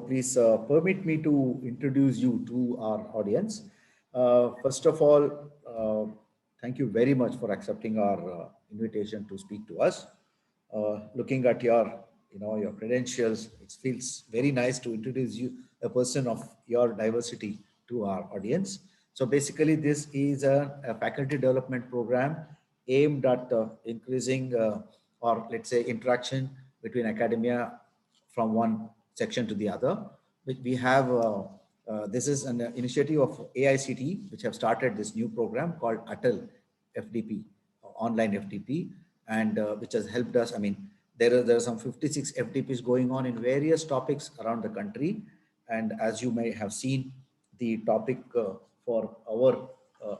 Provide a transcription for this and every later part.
please permit me to introduce you to our audience. First of all, thank you very much for accepting our invitation to speak to us. Looking at your, your credentials, it feels very nice to introduce you, a person of your diversity, to our audience. So basically, this is a faculty development program aimed at increasing or let's say interaction between academia from one section to the other. We have this is an initiative of AICT, which have started this new program called ATAL FDP, online FDP, and which has helped us. I mean, there are some 56 FDPs going on in various topics around the country, and as you may have seen, the topic for our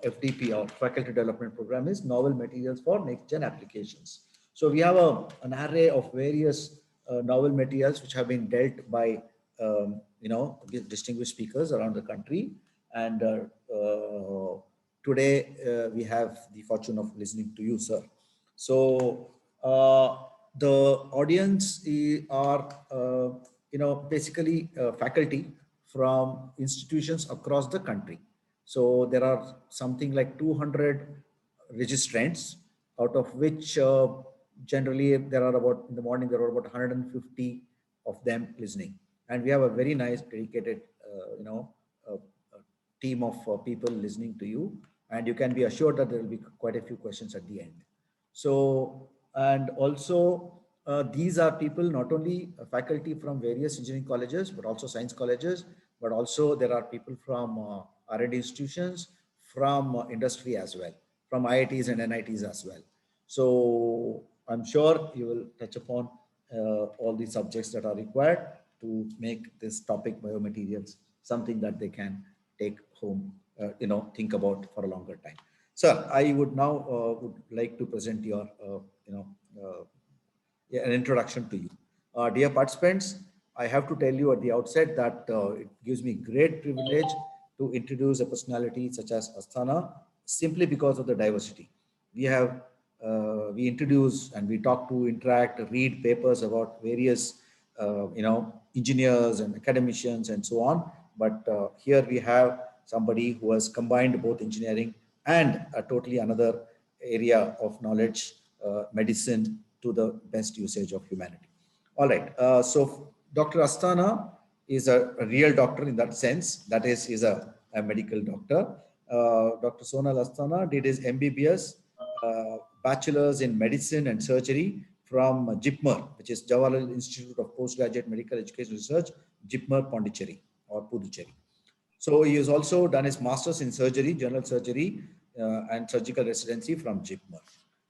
FDP, our faculty development program, is novel materials for next gen applications. So we have an array of various novel materials which have been dealt by distinguished speakers around the country, and today we have the fortune of listening to you, sir. So the audience are basically faculty from institutions across the country. So there are something like 200 registrants, out of which generally there are about, in the morning there are about 150 of them listening, and we have a very nice dedicated team of people listening to you, and you can be assured that there will be quite a few questions at the end. So, and also these are people, not only faculty from various engineering colleges but also science colleges, but also there are people from R&D institutions, from industry as well, from IITs and NITs as well. So I'm sure you will touch upon all the subjects that are required to make this topic biomaterials something that they can take home, think about for a longer time. Sir, I would now would like to present your, an introduction to you. Dear participants, I have to tell you at the outset that it gives me great privilege to introduce a personality such as Asthana, simply because of the diversity. We have, we introduce and we talk to, interact, read papers about various, engineers and academicians and so on. But here we have somebody who has combined both engineering and a totally another area of knowledge, medicine, to the best usage of humanity. All right. So Dr. Asthana is a real doctor in that sense. That is a medical doctor. Dr. Sonal Asthana did his MBBS, bachelor's in medicine and surgery from JIPMER, which is Jawaharlal Institute of Postgraduate Medical Education Research, JIPMER, Pondicherry or Puducherry. So he has also done his master's in surgery, general surgery, and surgical residency from JIPMER.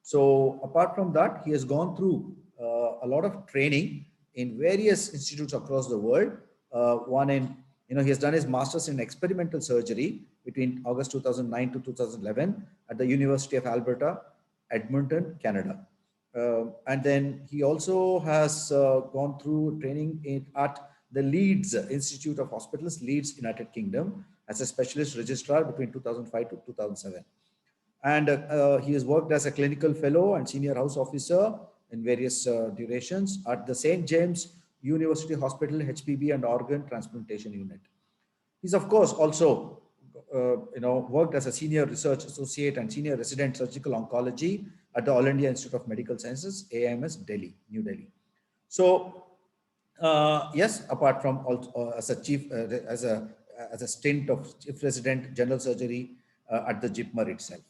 So apart from that, he has gone through a lot of training in various institutes across the world. One in, he has done his master's in experimental surgery between August 2009 to 2011 at the University of Alberta, Edmonton, Canada. And then he also has gone through training at the Leeds Institute of Hospitals, Leeds, United Kingdom, as a specialist registrar between 2005 to 2007. And he has worked as a clinical fellow and senior house officer in various durations at the St. James University Hospital, HPB and Organ Transplantation Unit. He's of course also worked as a senior research associate and senior resident surgical oncology at the All India Institute of Medical Sciences, AIMS, Delhi, New Delhi. So yes, apart from also, as a chief, as a stint of chief resident general surgery at the JIPMER itself.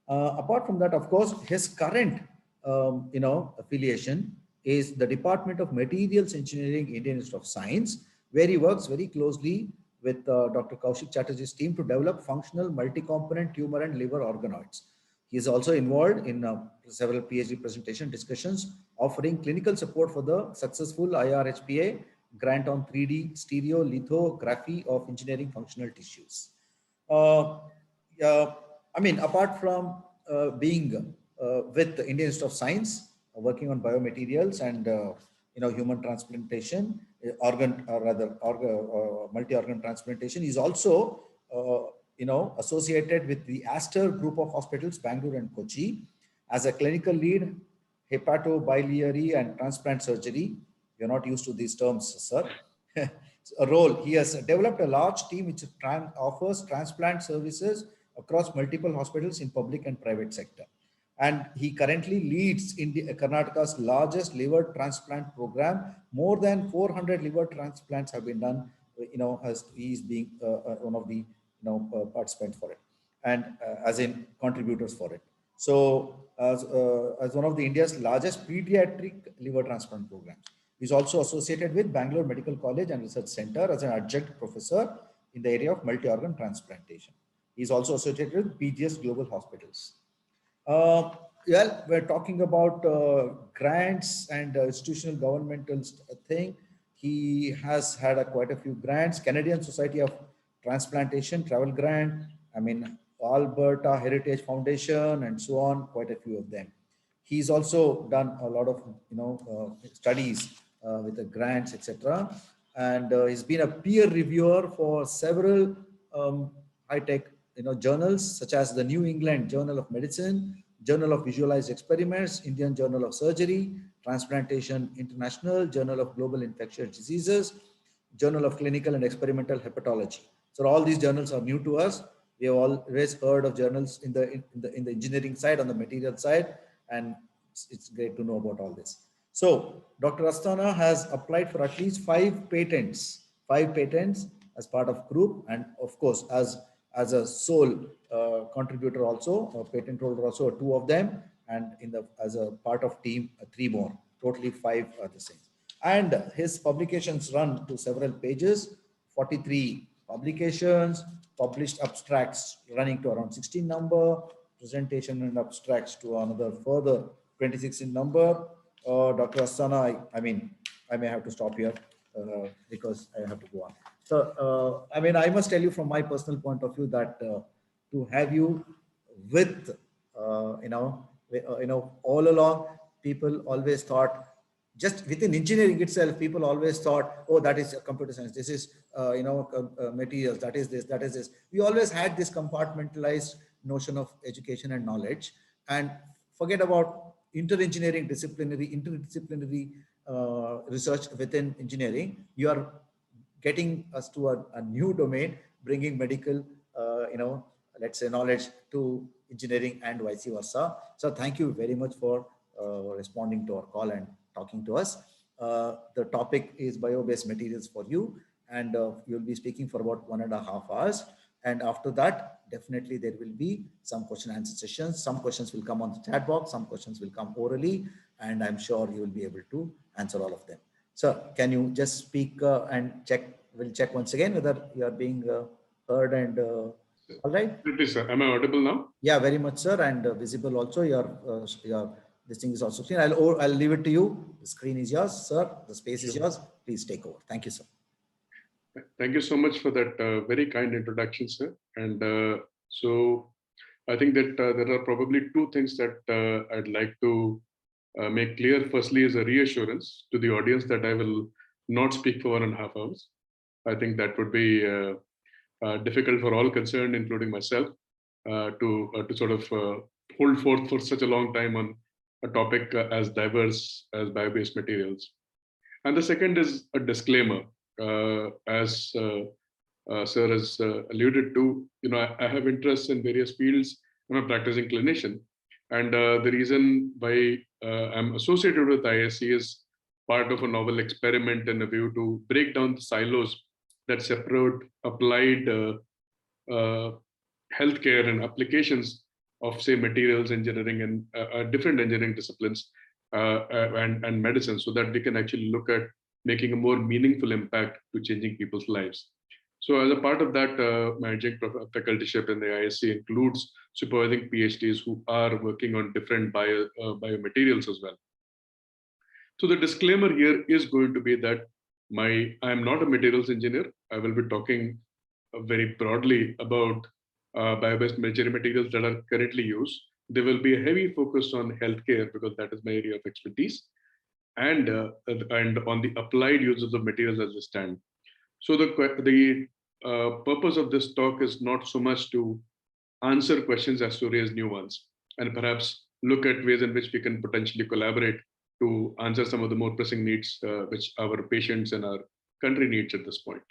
Apart from that, of course, his current affiliation is the Department of Materials Engineering, Indian Institute of Science, where he works very closely with Dr. Kaushik Chatterjee's team to develop functional multi-component tumor and liver organoids. He is also involved in several PhD presentation discussions offering clinical support for the successful IRHPA grant on 3D stereo lithography of engineering functional tissues. I mean, apart from being with the Indian Institute of Science, working on biomaterials and human transplantation, multi-organ transplantation, is also associated with the Aster Group of Hospitals, Bangalore and Kochi, as a clinical lead, hepatobiliary and transplant surgery. You're not used to these terms, sir. a role. He has developed a large team which offers transplant services across multiple hospitals in public and private sector. And he currently leads Karnataka's largest liver transplant program. More than 400 liver transplants have been done, as he is being one of the, participants for it, and as in contributors for it. So as one of the India's largest pediatric liver transplant programs. He's also associated with Bangalore Medical College and Research Center as an adjunct professor in the area of multi-organ transplantation. He's also associated with PGS Global Hospitals. Well, we're talking about grants and institutional governmental thing. He has had quite a few grants. Canadian Society of Transplantation Travel Grant, Alberta Heritage Foundation, and so on, quite a few of them. He's also done a lot of studies with the grants, etc. And he's been a peer reviewer for several high-tech journals such as the New England Journal of Medicine, Journal of Visualized Experiments, Indian Journal of Surgery, Transplantation International, Journal of Global Infectious Diseases, Journal of Clinical and Experimental Hepatology. So all these journals are new to us. We have always heard of journals in the engineering side, on the material side, and it's great to know about all this. So Dr. Asthana has applied for at least 5 patents as part of group, and of course as a sole contributor also, a patent holder also, 2 of them, and as a part of team 3 more, totally 5 are the same. And his publications run to several pages, 43 publications, published abstracts running to around 16 number, presentation and abstracts to another further 26 in number. Dr. Asthana, I may have to stop here because I have to go on. So, I must tell you from my personal point of view that to have you with, all along, people always thought, just within engineering itself, people always thought, oh, that is computer science. This is, materials. That is this. That is this. We always had this compartmentalized notion of education and knowledge, and forget about interdisciplinary research within engineering. You are getting us to a new domain, bringing medical, let's say, knowledge to engineering and vice versa. So thank you very much for responding to our call and talking to us. The topic is bio-based materials for you, and you'll be speaking for about 1.5 hours. And after that, definitely there will be some question and answer sessions. Some questions will come on the chat box, some questions will come orally, and I'm sure you will be able to answer all of them. So can you just speak and check? We'll check once again whether you are being heard and all right. Please, sir. Am I audible now? Yeah, very much, sir, and visible also. Your this thing is also clean. I'll leave it to you. The screen is yours, sir. The space is yours. Please take over. Thank you, sir. Thank you so much for that very kind introduction, sir. And so I think that there are probably 2 things that I'd like to make clear. Firstly, is a reassurance to the audience that I will not speak for 1.5 hours. I think that would be difficult for all concerned, including myself, to sort of hold forth for such a long time on a topic as diverse as bio-based materials. And the second is a disclaimer. As sir has alluded to, I have interests in various fields. I'm a practicing clinician, and the reason why I'm associated with ISC is part of a novel experiment in a view to break down the silos that separate applied healthcare and applications of, say, materials engineering and different engineering disciplines and medicine, so that we can actually look at making a more meaningful impact to changing people's lives. So as a part of that, my adjunct facultyship in the ISC includes supervising PhDs who are working on different biomaterials as well. So the disclaimer here is going to be that I am not a materials engineer. I will be talking very broadly about bio-based materials that are currently used. There will be a heavy focus on healthcare because that is my area of expertise, and on the applied uses of materials as we stand. So the purpose of this talk is not so much to answer questions as to raise new ones, and perhaps look at ways in which we can potentially collaborate to answer some of the more pressing needs which our patients and our country needs at this point.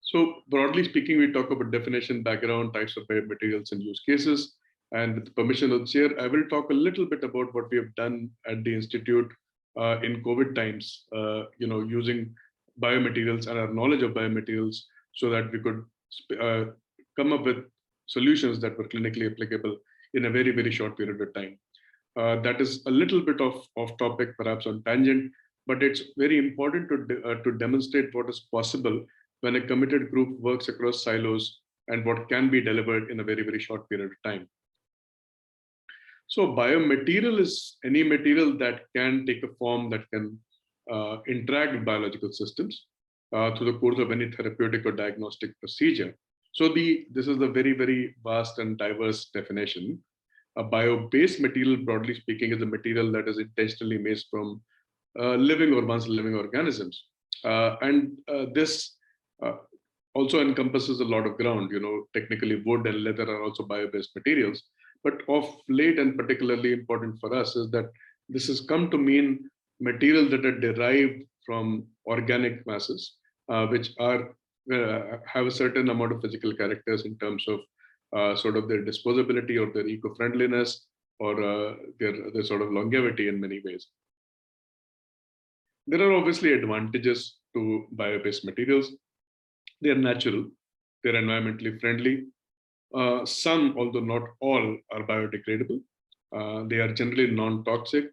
So broadly speaking, we talk about definition, background, types of biomaterials and use cases. And with the permission of the chair, I will talk a little bit about what we have done at the Institute in COVID times, using biomaterials and our knowledge of biomaterials so that we could come up with solutions that were clinically applicable in a very, very short period of time. That is a little bit of topic, perhaps on tangent, but it's very important to demonstrate what is possible when a committed group works across silos and what can be delivered in a very, very short period of time. So biomaterial is any material that can take a form that can interact with biological systems through the course of any therapeutic or diagnostic procedure. So this is a very, very vast and diverse definition. A bio-based material, broadly speaking, is a material that is intentionally made from living or once living organisms. This also encompasses a lot of ground. Technically wood and leather are also bio-based materials. But of late and particularly important for us is that this has come to mean materials that are derived from organic masses, which are have a certain amount of physical characters in terms of sort of their disposability or their eco-friendliness or their sort of longevity in many ways. There are obviously advantages to bio-based materials. They are natural, they're environmentally friendly. Some, although not all, are biodegradable. They are generally non-toxic.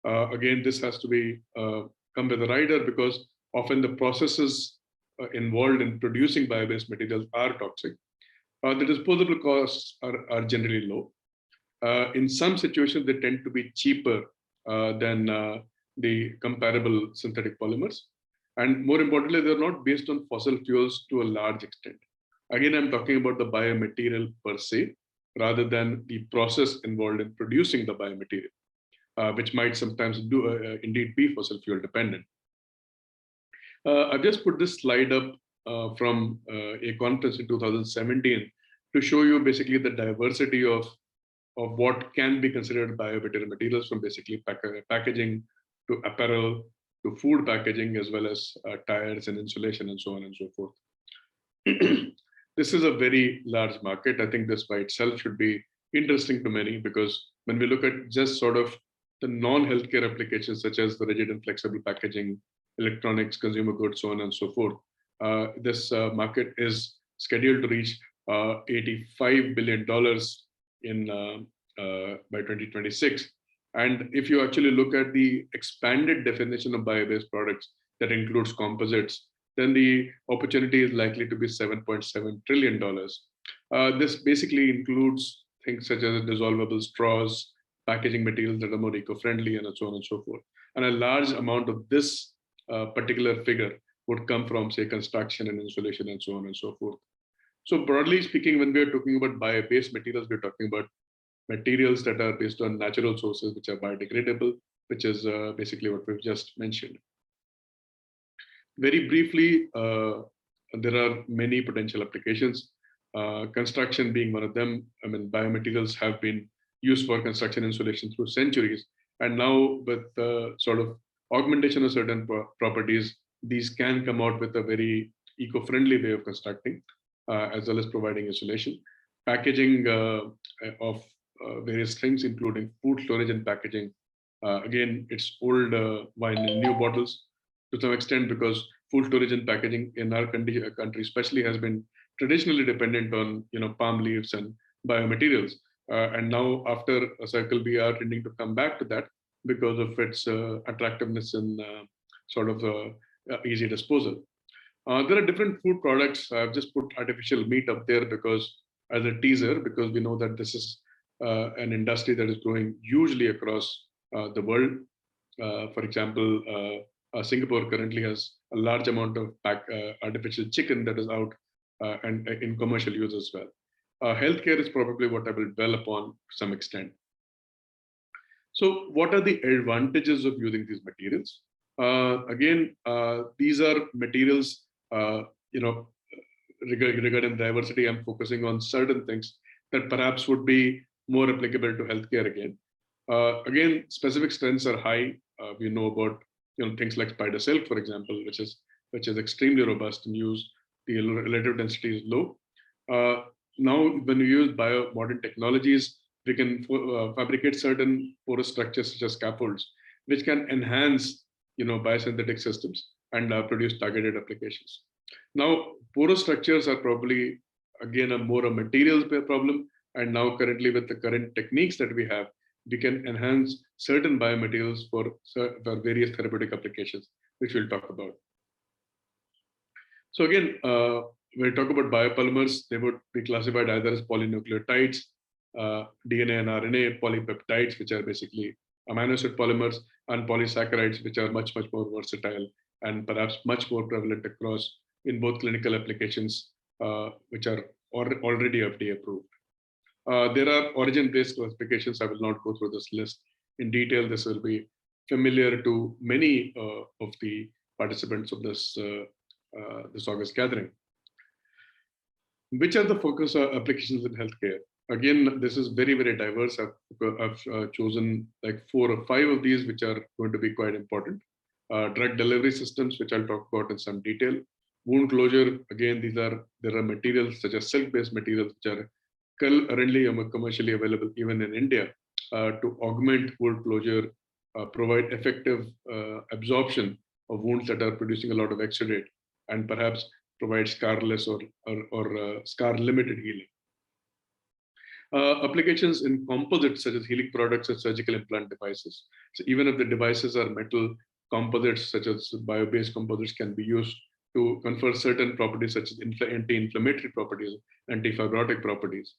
Again, this has to be come with a rider because often the processes involved in producing bio-based materials are toxic. The disposable costs are generally low. In some situations, they tend to be cheaper than the comparable synthetic polymers. And more importantly, they're not based on fossil fuels to a large extent. Again, I'm talking about the biomaterial per se, rather than the process involved in producing the biomaterial, which might sometimes indeed be fossil fuel dependent. I've just put this slide up from a conference in 2017 to show you basically the diversity of what can be considered biomaterial materials, from basically packaging to apparel to food packaging, as well as tires and insulation and so on and so forth. This is a very large market. I think this by itself should be interesting to many, because when we look at just sort of the non-healthcare applications, such as the rigid and flexible packaging, electronics, consumer goods, so on and so forth, this market is scheduled to reach $85 billion by 2026. And if you actually look at the expanded definition of bio-based products that includes composites, then the opportunity is likely to be $7.7 trillion. This basically includes things such as dissolvable straws, packaging materials that are more eco-friendly, and so on and so forth. And a large amount of this particular figure would come from, say, construction and insulation and so on and so forth. So broadly speaking, when we're talking about bio-based materials, we're talking about materials that are based on natural sources, which are biodegradable, which is basically what we've just mentioned. Very briefly, there are many potential applications, construction being one of them. I mean, biomaterials have been used for construction insulation through centuries. And now with sort of augmentation of certain properties, these can come out with a very eco-friendly way of constructing, as well as providing insulation. Packaging of various things, including food storage and packaging. Again, it's old wine in new bottles to some extent, because food storage and packaging in our country especially has been traditionally dependent on palm leaves and biomaterials. And now after a cycle, we are tending to come back to that because of its attractiveness and sort of easy disposal. There are different food products. I've just put artificial meat up there because as a teaser, because we know that this is an industry that is growing hugely across the world. For example, Singapore currently has a large amount of artificial chicken that is out and in commercial use as well. Healthcare is probably what I will dwell upon to some extent. So what are the advantages of using these materials? Again, these are materials, regarding diversity, I'm focusing on certain things that perhaps would be more applicable to healthcare again. Again, specific strengths are high. We know about things like spider silk, for example, which is extremely robust and used. The relative density is low. Now, when we use modern technologies, we can fabricate certain porous structures such as scaffolds, which can enhance, biosynthetic systems and produce targeted applications. Now, porous structures are probably again a materials problem, and now currently with the current techniques that we have, we can enhance certain biomaterials for various therapeutic applications, which we'll talk about. So again, when we talk about biopolymers, they would be classified either as polynucleotides, DNA and RNA, polypeptides, which are basically amino acid polymers, and polysaccharides, which are much, much more versatile and perhaps much more prevalent across in both clinical applications, which are already FDA approved. There are origin-based classifications. I will not go through this list in detail. This will be familiar to many of the participants of this August gathering. Which are the focus applications in healthcare? Again, this is very, very diverse. I've chosen like 4 or 5 of these, which are going to be quite important. Drug delivery systems, which I'll talk about in some detail. Wound closure, again, there are materials such as silk-based materials, which are currently commercially available even in India to augment wound closure, provide effective absorption of wounds that are producing a lot of exudate, and perhaps provide scarless or scar-limited healing. Applications in composites such as healing products and surgical implant devices. So even if the devices are metal, composites such as bio-based composites can be used to confer certain properties such as anti-inflammatory properties, anti-fibrotic properties.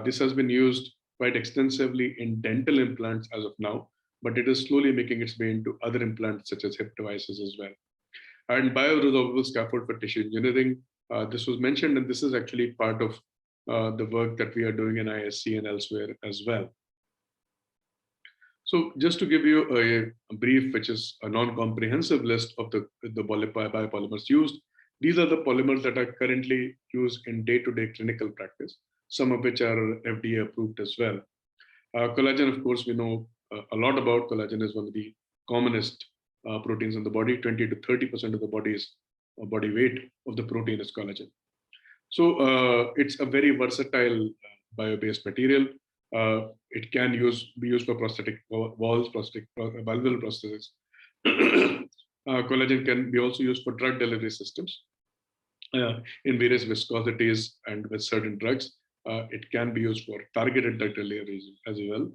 This has been used quite extensively in dental implants as of now, but it is slowly making its way into other implants such as hip devices as well. And bioresorbable scaffold for tissue engineering. This was mentioned, and this is actually part of the work that we are doing in ISC and elsewhere as well. So just to give you a brief, which is a non-comprehensive list of the biopolymers used, these are the polymers that are currently used in day-to-day clinical practice, some of which are FDA approved as well. Collagen, of course, we know a lot about. Collagen is one of the commonest proteins in the body. 20 to 30% of the body's body weight of the protein is collagen. So it's a very versatile bio-based material. It can be used for prosthetic valves, valvular prosthetics. Collagen can be also used for drug delivery systems in various viscosities and with certain drugs. It can be used for targeted drug delivery as well.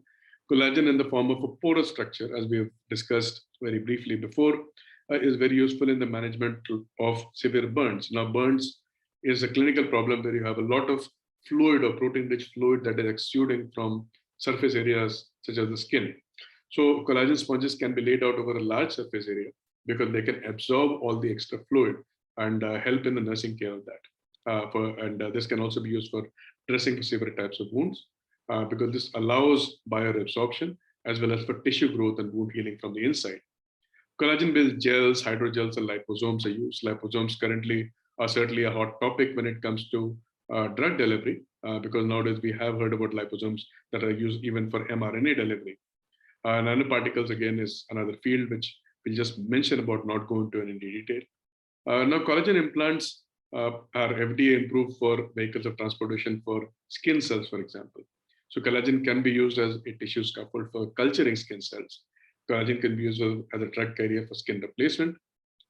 Collagen in the form of a porous structure, as we have discussed very briefly before, is very useful in the management of severe burns. Now, burns is a clinical problem where you have a lot of fluid or protein-rich fluid that is exuding from surface areas such as the skin. So collagen sponges can be laid out over a large surface area because they can absorb all the extra fluid and help in the nursing care of that. This can also be used for dressing for severe types of wounds because this allows bioresorption as well as for tissue growth and wound healing from the inside. Collagen-based gels, hydrogels, and liposomes are used. Liposomes currently are certainly a hot topic when it comes to drug delivery, because nowadays we have heard about liposomes that are used even for mRNA delivery. Nanoparticles, again, is another field which we'll just mention about, not go into any detail. Now, collagen implants are FDA approved for vehicles of transportation for skin cells, for example. So collagen can be used as a tissue scaffold for culturing skin cells. Collagen can be used as a drug carrier for skin replacement.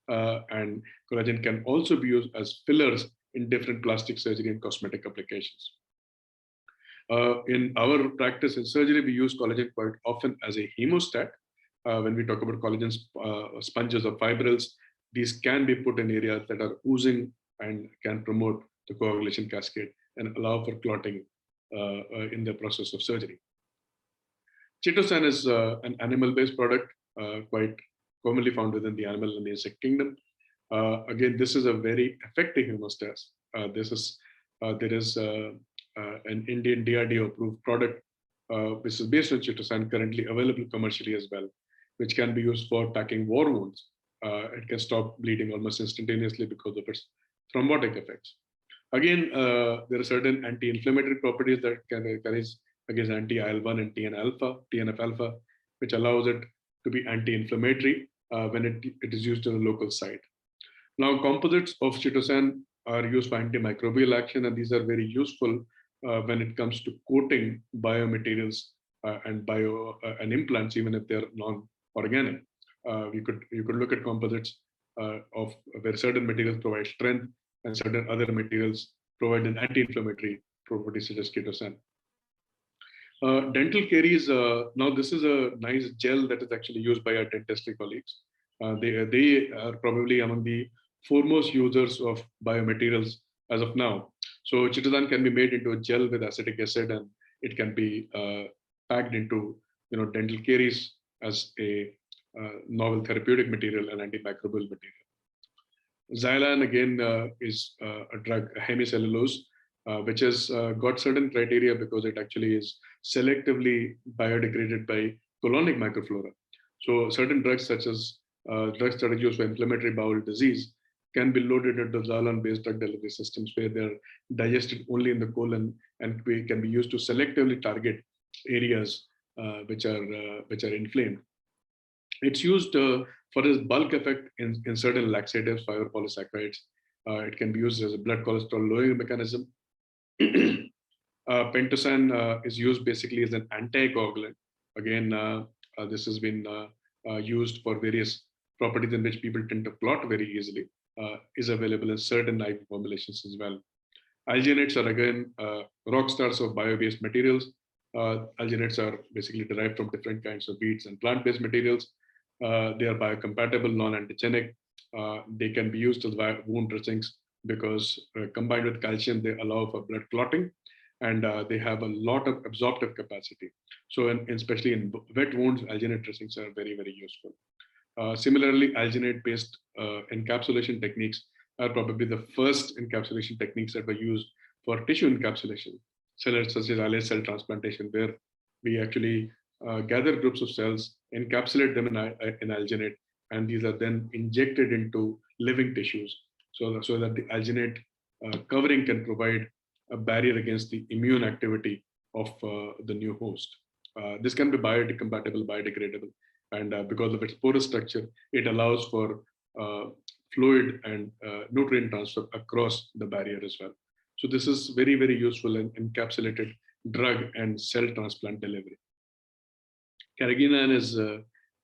And collagen can also be used as fillers in different plastic surgery and cosmetic applications. In our practice in surgery, we use collagen quite often as a hemostat. When we talk about collagen sponges or fibrils, these can be put in areas that are oozing and can promote the coagulation cascade and allow for clotting in the process of surgery. Chitosan is an animal-based product, quite commonly found within the animal and the insect kingdom. Again, this is a very effective hemostat. There is an Indian DRDO approved product, which is based on chitosan, currently available commercially as well, which can be used for packing war wounds. It can stop bleeding almost instantaneously because of its thrombotic effects. Again, there are certain anti-inflammatory properties that carries against anti-IL-1 and TNF-alpha, which allows it to be anti-inflammatory when it is used in a local site. Now, composites of chitosan are used for antimicrobial action, and these are very useful when it comes to coating biomaterials and implants, even if they're non-organic. You could look at composites of where certain materials provide strength and certain other materials provide an anti-inflammatory property such as chitosan. Dental caries, now this is a nice gel that is actually used by our dentistry colleagues. They are probably among the foremost users of biomaterials as of now. So chitosan can be made into a gel with acetic acid, and it can be packed into dental caries as a novel therapeutic material and antimicrobial material. Xylan again is a drug, a hemicellulose, which has got certain criteria because it actually is selectively biodegraded by colonic microflora. So certain drugs such as drugs that are used for inflammatory bowel disease can be loaded into Xylan-based drug delivery systems where they're digested only in the colon and can be used to selectively target areas which are inflamed. It's used for its bulk effect in certain laxatives, fibropolysaccharides. It can be used as a blood cholesterol lowering mechanism. Pentosan is used basically as an anticoagulant. Again, this has been used for various properties in which people tend to clot very easily. Is available in certain IV formulations as well. Alginates are again rock stars of bio-based materials. Alginates are basically derived from different kinds of weeds and plant-based materials. They are biocompatible, non-antigenic. They can be used as wound dressings because combined with calcium, they allow for blood clotting, and they have a lot of absorptive capacity. So, especially in wet wounds, alginate dressings are very, very useful. Similarly, alginate-based encapsulation techniques are probably the first encapsulation techniques that were used for tissue encapsulation, such as allogeneic cell transplantation, where we actually gather groups of cells, encapsulate them in alginate, and these are then injected into living tissues, so that the alginate covering can provide a barrier against the immune activity of the new host. This can be biocompatible, biodegradable, and because of its porous structure, it allows for fluid and nutrient transfer across the barrier as well. So this is very, very useful in encapsulated drug and cell transplant delivery. Carrageenan is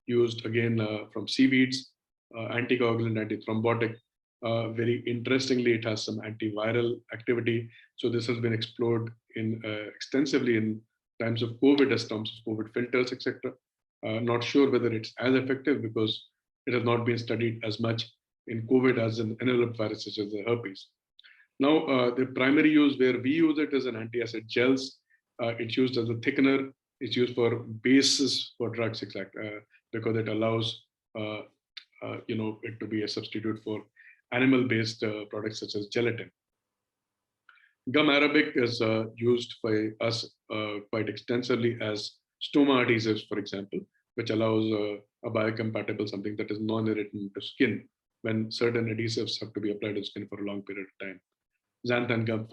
used again from seaweeds, anticoagulant, antithrombotic. Very interestingly, it has some antiviral activity. So this has been explored extensively in times of COVID as terms of COVID filters, etc. Not sure whether it's as effective because it has not been studied as much in COVID as in enveloped viruses such as the herpes. Now, the primary use where we use it is an anti-acid gels. It's used as a thickener. It's used for bases for drugs, because it allows it to be a substitute for animal-based products such as gelatin. Gum arabic is used by us quite extensively as stoma adhesives, for example, which allows a biocompatible something that is non-irritant to skin when certain adhesives have to be applied to skin for a long period of time. Xanthan gum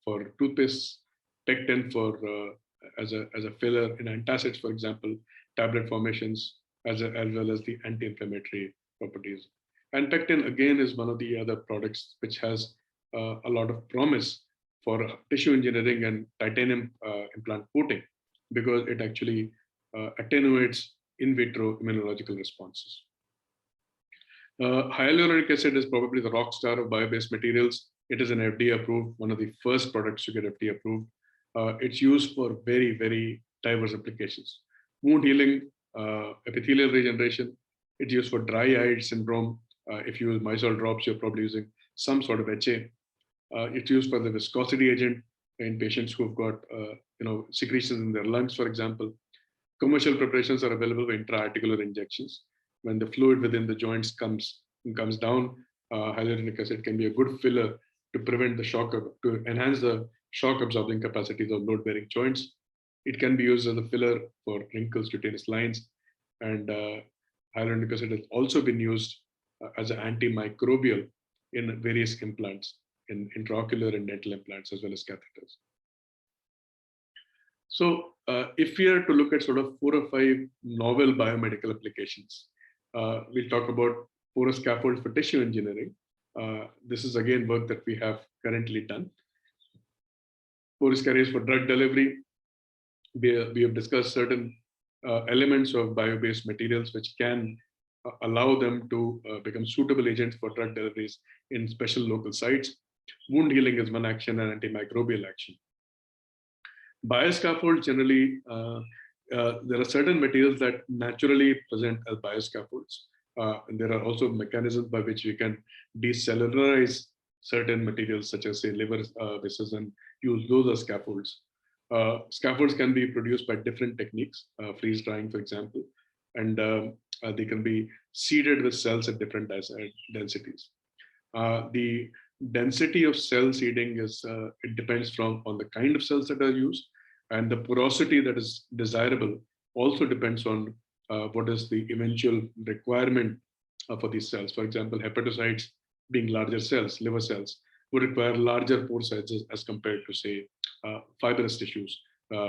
for toothpaste, pectin for as a filler in antacids, for example, tablet formations, as well as the anti-inflammatory properties. And pectin again is one of the other products which has a lot of promise for tissue engineering and titanium implant coating, because it actually attenuates in vitro immunological responses. Hyaluronic acid is probably the rock star of bio-based materials. It is an FDA approved, one of the first products to get FDA approved. It's used for very, very diverse applications. Wound healing, epithelial regeneration. It's used for dry eye syndrome. If you use Mysol drops, you're probably using some sort of HA. It's used for the viscosity agent in patients who've got secretions in their lungs, for example. Commercial preparations are available for intra-articular injections. When the fluid within the joints comes down, hyaluronic acid can be a good filler to prevent the shock, to enhance the shock absorbing capacities of load-bearing joints. It can be used as a filler for wrinkles, cutaneous lines, and hyaluronic acid has also been used as an antimicrobial in various implants, in intraocular and dental implants, as well as catheters. So if we are to look at sort of 4 or 5 novel biomedical applications We'll talk about porous scaffolds for tissue engineering. This is again work that we have currently done. Porous carriers for drug delivery. We have discussed certain elements of bio-based materials which can allow them to become suitable agents for drug deliveries in special local sites. Wound healing is one action and antimicrobial action. Bioscaffolds generally, there are certain materials that naturally present as bioscaffolds. And there are also mechanisms by which we can decellularize certain materials such as say liver vessels and use those as scaffolds. Scaffolds can be produced by different techniques, freeze drying, for example, and they can be seeded with cells at different densities. The density of cell seeding is, it depends on the kind of cells that are used, and the porosity that is desirable also depends on what is the eventual requirement for these cells. For example, hepatocytes being larger cells, liver cells, would require larger pore sizes as compared to say fibrous tissues,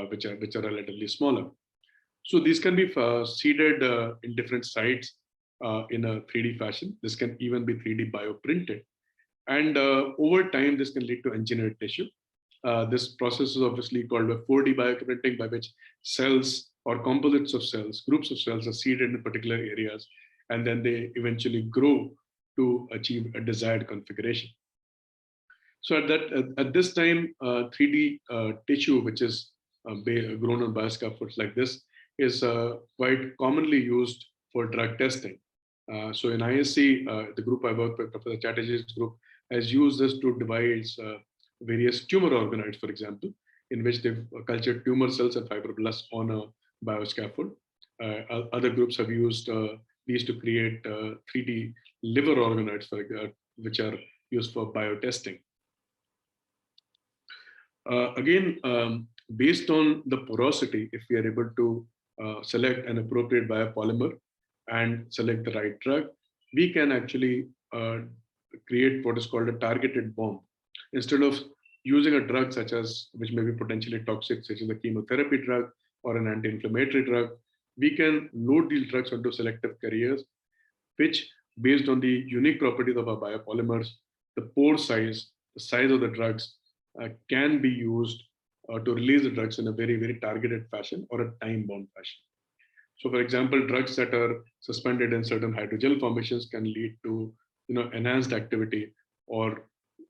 which are relatively smaller. So these can be seeded in different sites in a 3D fashion. This can even be 3D bioprinted. And over time, this can lead to engineered tissue. This process is obviously called a 4D bioprinting, by which cells or composites of cells, groups of cells are seeded in particular areas, and then they eventually grow to achieve a desired configuration. So at this time, 3D tissue, which is grown on bioscaffolds like this, is quite commonly used for drug testing. So in ISC, the group I work with, Professor Chatterjee's group, has used this to devise various tumor organoids, for example, in which they've cultured tumor cells and fibroblasts on a bioscaffold. Other groups have used these to create 3D liver organoids, which are used for biotesting. Again, based on the porosity, if we are able to select an appropriate biopolymer and select the right drug, we can actually create what is called a targeted bomb. Instead of using a drug such as, which may be potentially toxic, such as a chemotherapy drug or an anti-inflammatory drug, we can load these drugs onto selective carriers, which, based on the unique properties of our biopolymers, the pore size, the size of the drugs, can be used to release the drugs in a very, very targeted fashion or a time-bound fashion. So, for example, drugs that are suspended in certain hydrogel formations can lead to enhanced activity, or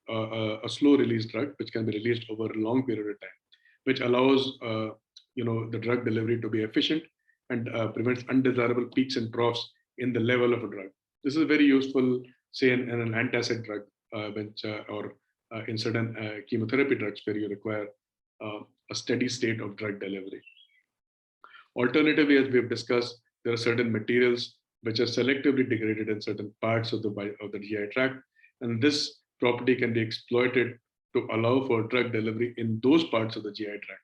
a slow release drug, which can be released over a long period of time, which allows the drug delivery to be efficient and prevents undesirable peaks and troughs in the level of a drug. This is very useful, say, in an antacid drug, or in certain chemotherapy drugs where you require a steady state of drug delivery. Alternatively, as we have discussed, there are certain materials which are selectively degraded in certain parts of the GI tract, and this property can be exploited to allow for drug delivery in those parts of the GI tract.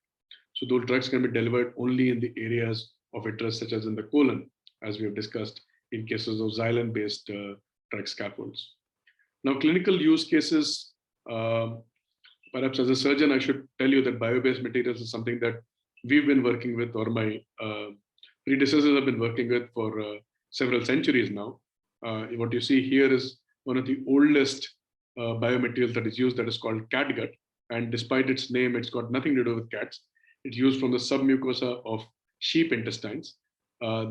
So those drugs can be delivered only in the areas of interest, such as in the colon, as we have discussed in cases of xylem-based drug scaffolds. Now, clinical use cases, perhaps as a surgeon, I should tell you that bio-based materials is something that we've been working with, or my predecessors have been working with for several centuries now. What you see here is one of the oldest biomaterials that is used, that is called catgut. And despite its name, it's got nothing to do with cats. It's used from the submucosa of sheep intestines.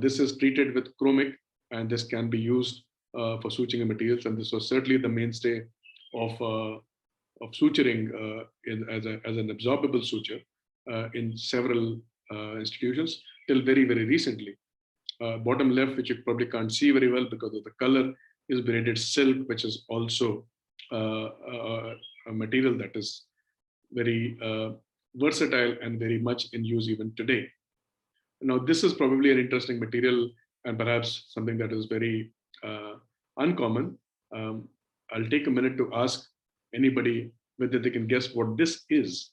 This is treated with chromic, and this can be used for suturing materials. And this was certainly the mainstay of suturing as an absorbable suture in several institutions till very, very recently. Bottom left, which you probably can't see very well because of the color, is braided silk, which is also a material that is very versatile and very much in use even today. Now, this is probably an interesting material and perhaps something that is very uncommon. I'll take a minute to ask anybody whether they can guess what this is.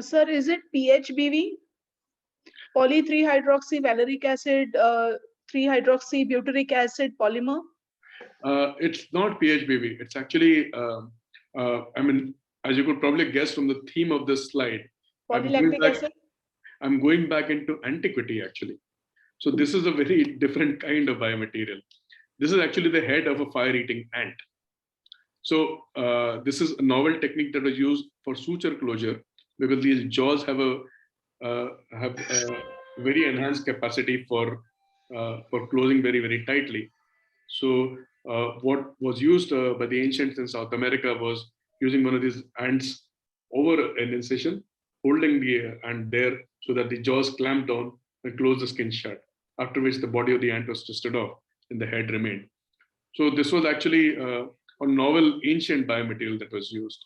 Sir, is it PHBV? Poly 3-hydroxy valeric acid, 3-hydroxy butyric acid polymer? It's not PHBV. It's actually, I mean, as you could probably guess from the theme of this slide, Polylactic acid? I'm going back into antiquity actually. So this is a very different kind of biomaterial. This is actually the head of a fire-eating ant. So this is a novel technique that was used for suture closure because these jaws have a very enhanced capacity for closing very tightly. So what was used by the ancients in South America was using one of these ants over an incision, holding the ant there so that the jaws clamp down and close the skin shut. After which the body of the ant was twisted off and the head remained. So this was actually a novel ancient biomaterial that was used.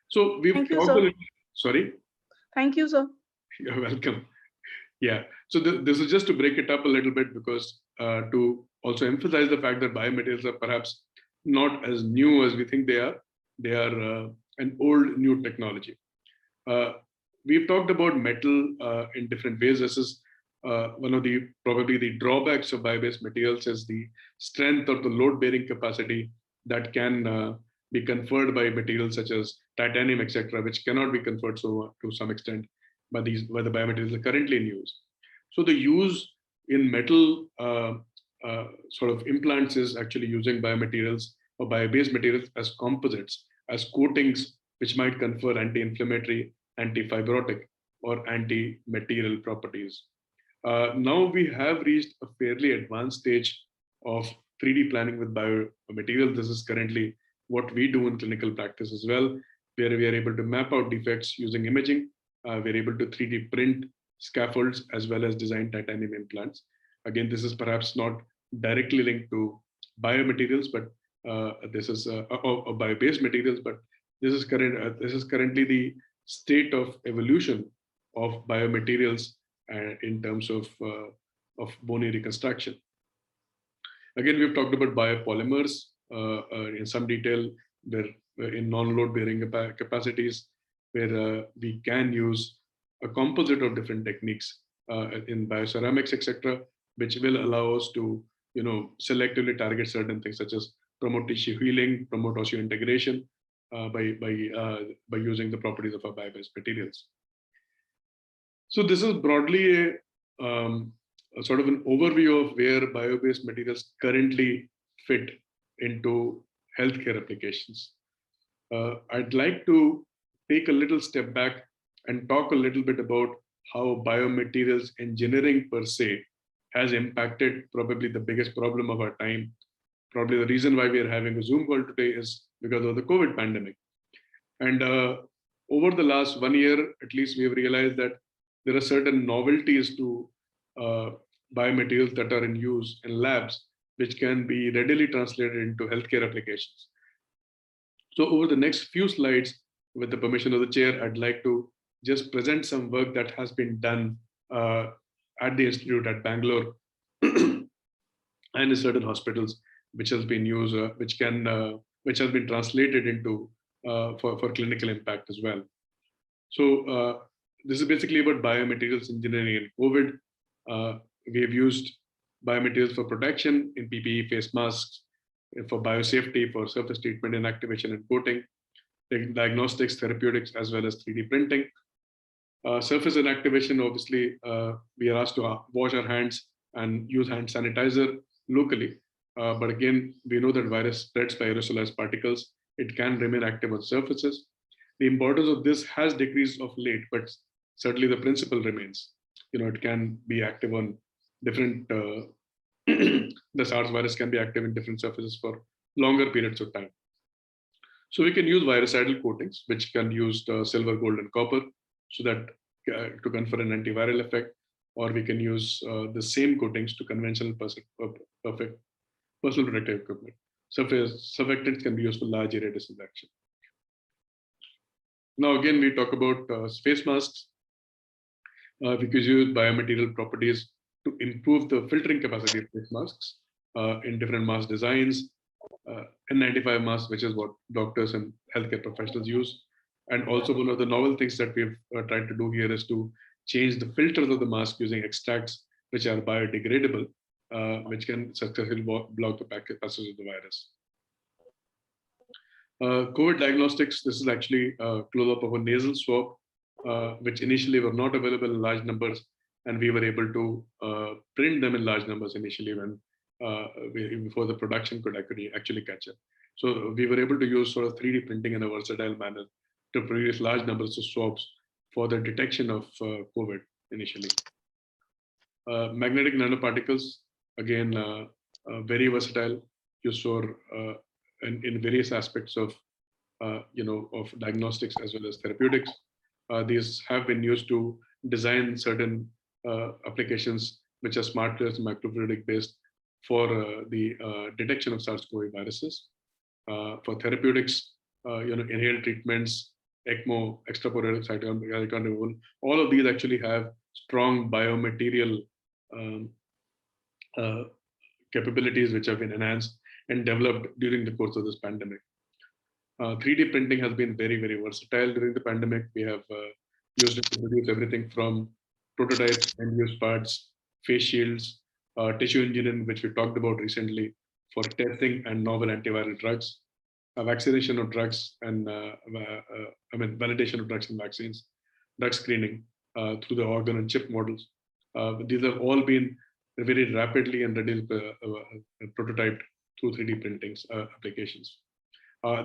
So we've Thank you, talked a sir. little, sorry. Thank you, sir. You're welcome. Yeah. So this is just to break it up a little bit because to also emphasize the fact that biomaterials are perhaps not as new as we think they are. They are an old new technology. We've talked about metal in different ways. This is one of the probably the drawbacks of bio-based materials is the strength or the load-bearing capacity that can be conferred by materials such as titanium, etc., which cannot be conferred so to some extent by the biomaterials are currently in use. So the use in metal sort of implants is actually using biomaterials or bio-based materials as composites, as coatings, which might confer anti-inflammatory, anti-fibrotic, or anti-material properties. Now we have reached a fairly advanced stage of 3D planning with biomaterials. This is currently what we do in clinical practice as well, where we are able to map out defects using imaging. We're able to 3D print scaffolds as well as design titanium implants. Again, this is perhaps not directly linked to biomaterials, but this is bio-based materials, but this is currently the state of evolution of biomaterials in terms of bony reconstruction. Again, we've talked about biopolymers in some detail, where in non-load bearing capacities, where we can use a composite of different techniques in bioceramics, etc., which will allow us to, selectively target certain things such as promote tissue healing, promote osseointegration by using the properties of our bio-based materials. So this is broadly a sort of an overview of where bio-based materials currently fit into healthcare applications. I'd like to take a little step back and talk a little bit about how biomaterials engineering per se has impacted probably the biggest problem of our time. Probably the reason why we are having a Zoom call today is because of the COVID pandemic. And over the last 1 year, at least, we have realized that there are certain novelties to biomaterials that are in use in labs, which can be readily translated into healthcare applications. So over the next few slides, with the permission of the chair, I'd like to just present some work that has been done at the institute at Bangalore and in certain hospitals, which has been used, which has been translated into for clinical impact as well. So this is basically about biomaterials engineering in COVID. We have used biomaterials for protection in PPE, face masks, for biosafety, for surface treatment, inactivation and coating, diagnostics, therapeutics, as well as 3D printing. Surface inactivation, obviously, we are asked to wash our hands and use hand sanitizer locally. But again, we know that virus spreads by aerosolized particles. It can remain active on surfaces. The importance of this has decreased of late, but certainly the principle remains. It can be active on different, the SARS virus can be active in different surfaces for longer periods of time. So we can use virucidal coatings, which can use silver, gold, and copper, so that to confer an antiviral effect, or we can use the same coatings to conventional personal protective equipment. Surfactants can be used for large area disinfection. Now, again, we talk about face masks. We could use biomaterial properties to improve the filtering capacity of face masks in different mask designs. N95 masks, which is what doctors and healthcare professionals use. And also one of the novel things that we've tried to do here is to change the filters of the mask using extracts which are biodegradable, which can successfully block the passage of the virus. COVID diagnostics, this is actually a close-up of a nasal swab which initially were not available in large numbers, and we were able to print them in large numbers initially when before the production could actually catch up. So we were able to use sort of 3D printing in a versatile manner to produce large numbers of swabs for the detection of COVID initially. Magnetic nanoparticles, again, very versatile. You store in various aspects of of diagnostics as well as therapeutics. These have been used to design certain applications which are smart glass microfluidic based for the detection of SARS-CoV viruses. For therapeutics, inhaled treatments, ECMO, extracorporeal cytokine removal, all of these actually have strong biomaterial capabilities which have been enhanced and developed during the course of this pandemic. 3D printing has been very, very versatile during the pandemic. We have used it to produce everything from prototypes, end-use parts, face shields, tissue engineering, which we talked about recently, for testing and novel antiviral drugs, vaccination of drugs, and validation of drugs and vaccines, drug screening through the organ and chip models. These have all been very rapidly and readily prototyped through 3D printing applications.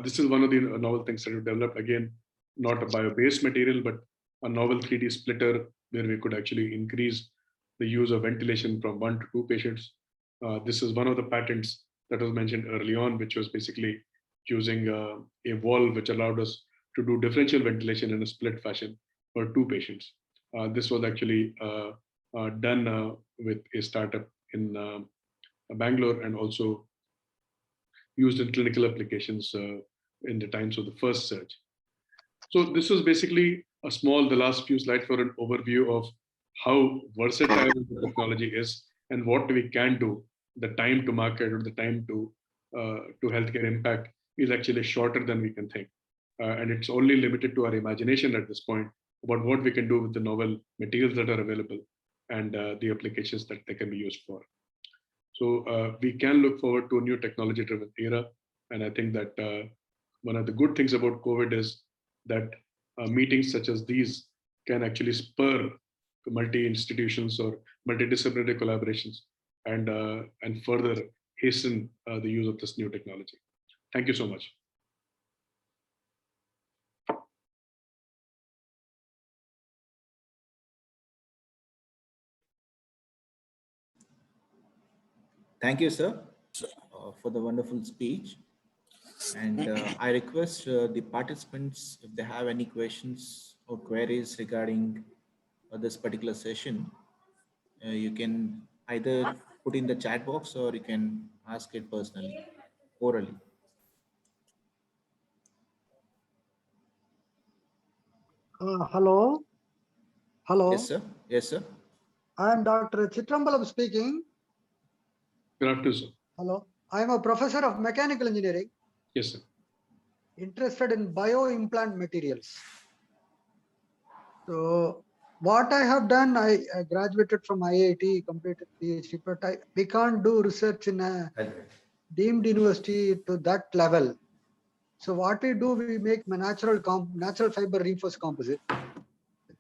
This is one of the novel things that we developed. Again, not a bio-based material, but a novel 3D splitter where we could actually increase the use of ventilation from 1 to 2 patients. This is one of the patents that was mentioned early on, which was basically using a valve which allowed us to do differential ventilation in a split fashion for 2 patients. This was actually done with a startup in Bangalore and also used in clinical applications in the times of the first surge. So this was basically the last few slides for an overview of how versatile the technology is and what we can do. The time to market or the time to healthcare impact is actually shorter than we can think. And it's only limited to our imagination at this point about what we can do with the novel materials that are available and the applications that they can be used for. So we can look forward to a new technology-driven era. And I think that one of the good things about COVID is that meetings such as these can actually spur multi-institutions or multidisciplinary collaborations and further hasten the use of this new technology. Thank you so much. Thank you, sir, for the wonderful speech. And I request the participants, if they have any questions or queries regarding this particular session, you can either put in the chat box or you can ask it personally, orally. Hello. Hello. Yes, sir. Yes, sir. I am Dr. Chitrambalam speaking. Good afternoon, sir. Hello. I am a professor of mechanical engineering. Yes, sir. Interested in bioimplant materials. So what I have done, I graduated from IIT, completed PhD, but we can't do research in a deemed university to that level. So what we do, we make natural fiber reinforced composite.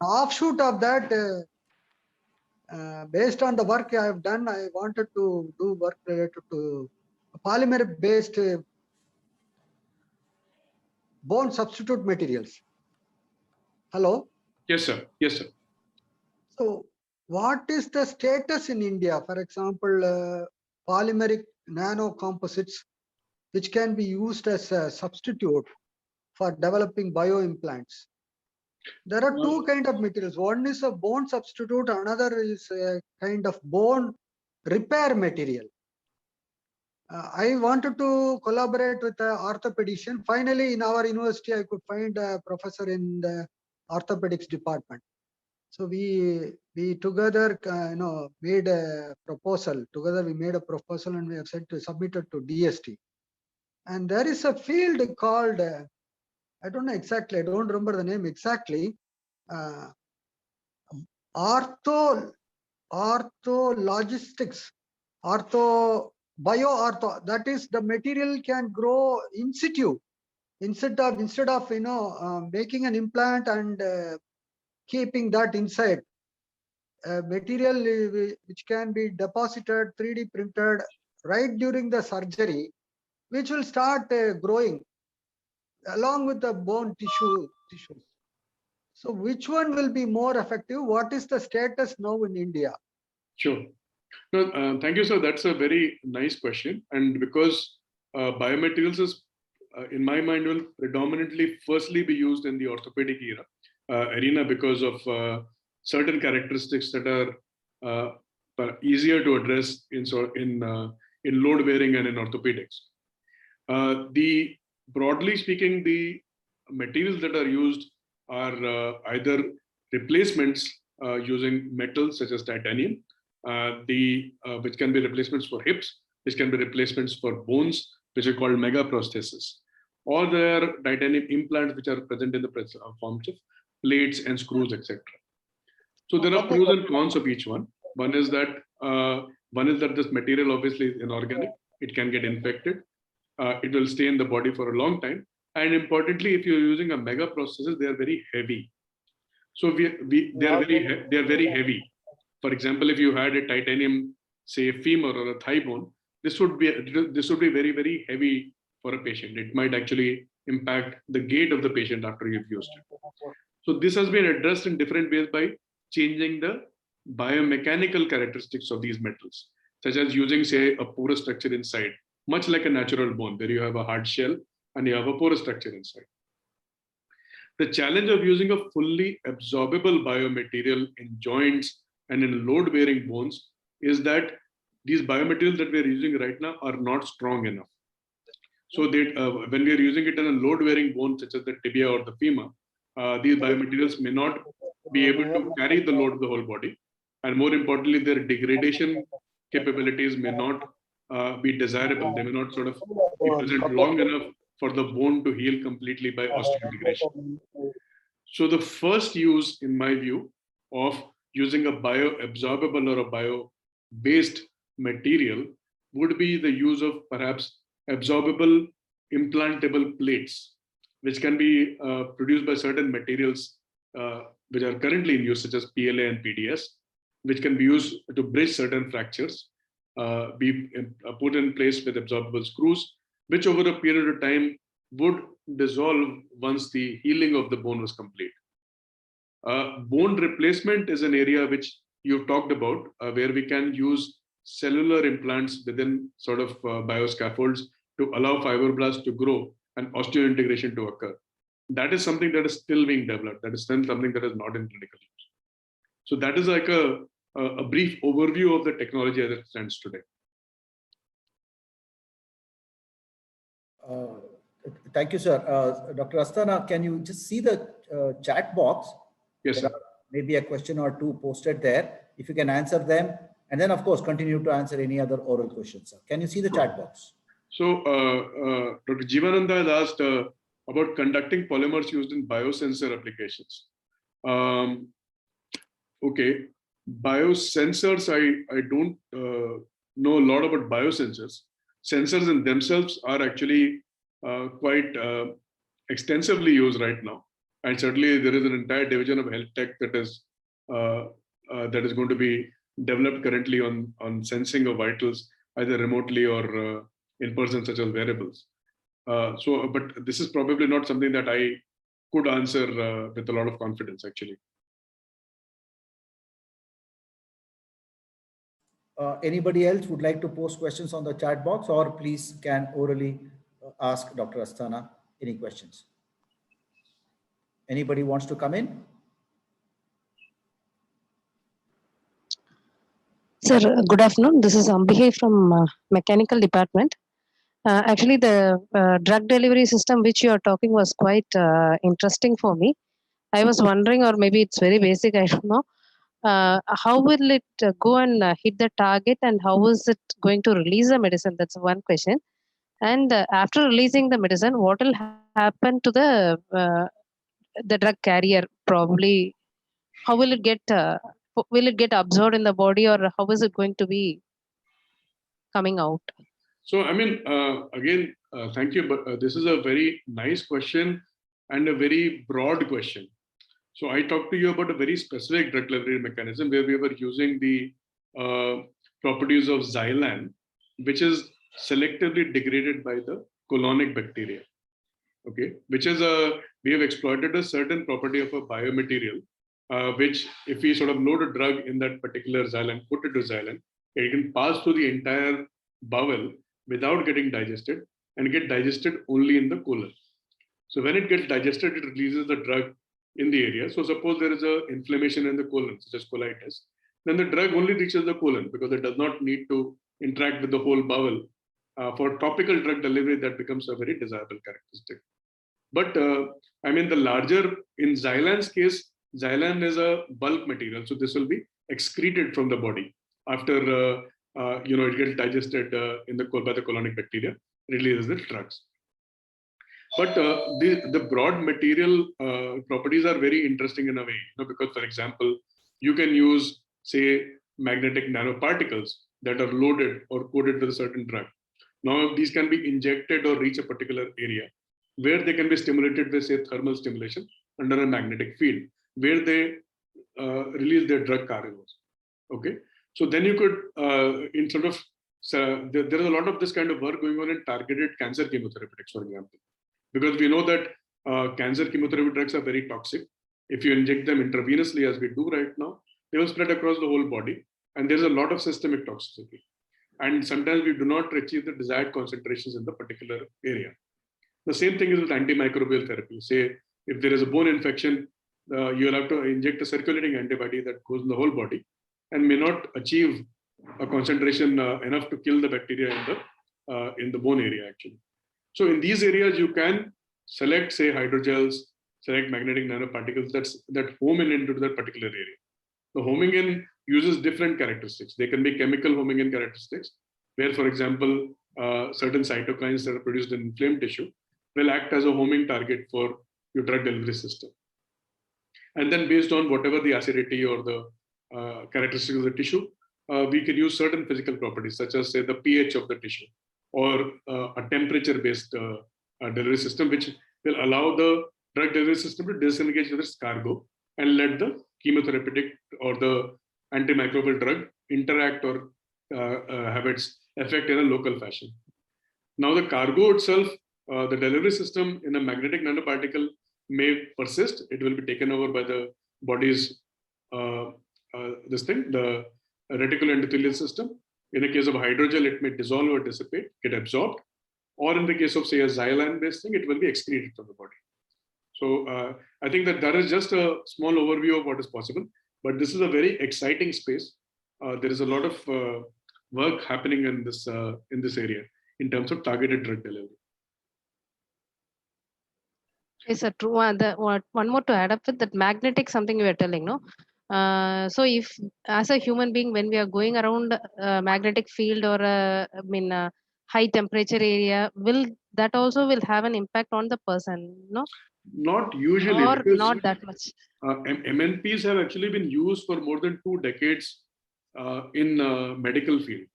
Offshoot of that, based on the work I have done, I wanted to do work related to polymer-based bone substitute materials. Hello? Yes, sir. Yes, sir. So what is the status in India? For example, polymeric nanocomposites, which can be used as a substitute for developing bioimplants. There are two kinds of materials. One is a bone substitute, another is a kind of bone repair material. I wanted to collaborate with an orthopedician. Finally, in our university, I could find a professor in the orthopedics department. So we together, made a proposal. Together, we made a proposal and we have submitted to DST. And there is a field called, I don't know exactly, I don't remember the name exactly, orthologistics, bioortho, that is the material can grow in situ instead of making an implant and keeping that inside. A material which can be deposited, 3D printed right during the surgery, which will start growing along with the bone tissues. So which one will be more effective? What is the status now in India? Sure. No, thank you, sir. That's a very nice question. And because biomaterials is, in my mind, will predominantly firstly be used in the orthopedic arena because of certain characteristics that are easier to address in load bearing and in orthopedics. Broadly speaking, the materials that are used are either replacements using metals such as titanium, which can be replacements for hips, which can be replacements for bones, which are called megaprosthesis, or there are titanium implants which are present in the forms of plates and screws, etc. So there are pros and cons of each one. One is that this material obviously is inorganic; it can get infected. It will stay in the body for a long time. And importantly, if you're using a megaprosthesis, they are very heavy. So they are very heavy. For example, if you had a titanium, say, femur or a thigh bone, this would be very, very heavy for a patient. It might actually impact the gait of the patient after you've used it. So this has been addressed in different ways by changing the biomechanical characteristics of these metals, such as using, say, a porous structure inside, much like a natural bone, where you have a hard shell and you have a porous structure inside. The challenge of using a fully absorbable biomaterial in joints and in load-bearing bones is that these biomaterials that we're using right now are not strong enough. So that when we are using it in a load-bearing bone, such as the tibia or the femur, these biomaterials may not be able to carry the load of the whole body. And more importantly, their degradation capabilities may not be desirable. They may not sort of be present long enough for the bone to heal completely by osseointegration. So the first use, in my view, of using a bioabsorbable or a bio-based material would be the use of perhaps absorbable implantable plates, which can be produced by certain materials which are currently in use, such as PLA and PDS, which can be used to bridge certain fractures, be put in place with absorbable screws, which over a period of time would dissolve once the healing of the bone was complete. Bone replacement is an area which you've talked about, where we can use cellular implants within sort of bioscaffolds to allow fibroblasts to grow and osteointegration to occur. That is something that is still being developed. That is still something that is not in clinical use. So that is like a brief overview of the technology as it stands today. Thank you, sir. Dr. Asthana, can you just see the chat box? Yes, sir. Maybe a question or two posted there. If you can answer them, and then of course continue to answer any other oral questions, sir. Can you see the chat box? So Dr. Jivananda has asked about conducting polymers used in biosensor applications. Okay, biosensors, I don't know a lot about biosensors. Sensors in themselves are actually quite extensively used right now. And certainly there is an entire division of health tech that is going to be developed currently on sensing of vitals, either remotely or in person, such as wearables. But this is probably not something that I could answer with a lot of confidence, actually. Anybody else would like to post questions on the chat box, or please can orally ask Dr. Asthana any questions? Anybody wants to come in? Sir, good afternoon. This is Ambihe from Mechanical Department. Actually, the drug delivery system which you are talking was quite interesting for me. I was wondering, or maybe it's very basic, I don't know. How will it go and hit the target, and how is it going to release the medicine? That's one question. And after releasing the medicine, what will happen to the drug carrier? Probably, how will it get absorbed in the body, or how is it going to be coming out? So, I mean, again, thank you. But this is a very nice question and a very broad question. So I talked to you about a very specific drug delivery mechanism where we were using the properties of xylan, which is selectively degraded by the colonic bacteria. Okay, which is we have exploited a certain property of a biomaterial, which if we sort of load a drug in that particular xylan, put it to xylan, it can pass through the entire bowel without getting digested and get digested only in the colon. So when it gets digested, it releases the drug in the area. So suppose there is a inflammation in the colon, such as colitis, then the drug only reaches the colon because it does not need to interact with the whole bowel. For topical drug delivery, that becomes a very desirable characteristic. But I mean, the larger, in xylan's case, xylan is a bulk material. So this will be excreted from the body after it gets digested by the colonic bacteria, releases the drugs. But the broad material properties are very interesting in a way, because, for example, you can use, say, magnetic nanoparticles that are loaded or coated with a certain drug. Now, these can be injected or reach a particular area where they can be stimulated with, say, thermal stimulation under a magnetic field, where they release their drug cargoes. Okay, so then you could, there is a lot of this kind of work going on in targeted cancer chemotherapeutics, for example, because we know that cancer chemotherapy drugs are very toxic. If you inject them intravenously, as we do right now, they will spread across the whole body, and there's a lot of systemic toxicity. And sometimes we do not achieve the desired concentrations in the particular area. The same thing is with antimicrobial therapy. Say, if there is a bone infection, you'll have to inject a circulating antibody that goes in the whole body and may not achieve a concentration enough to kill the bacteria in the bone area, actually. So in these areas, you can select, say, hydrogels, select magnetic nanoparticles that home in into that particular area. The homing in uses different characteristics. They can be chemical homing in characteristics, where, for example, certain cytokines that are produced in inflamed tissue will act as a homing target for your drug delivery system. And then based on whatever the acidity or the characteristics of the tissue, we can use certain physical properties, such as, say, the pH of the tissue, or a temperature-based delivery system, which will allow the drug delivery system to disengage with its cargo and let the chemotherapeutic or the antimicrobial drug interact or have its effect in a local fashion. Now, the cargo itself, the delivery system in a magnetic nanoparticle may persist. It will be taken over by the body's the reticuloendothelial system. In the case of hydrogel, it may dissolve or dissipate, get absorbed. Or in the case of, say, a xylan-based thing, it will be excreted from the body. So I think that is just a small overview of what is possible. But this is a very exciting space. There is a lot of work happening in this area in terms of targeted drug delivery. Yes, sir, true. One more to add up with that magnetic something you were telling, no? So if as a human being, when we are going around a magnetic field or high temperature area, will that also will have an impact on the person, no? Not usually, or not that much. MNPs have actually been used for more than 2 decades in medical field.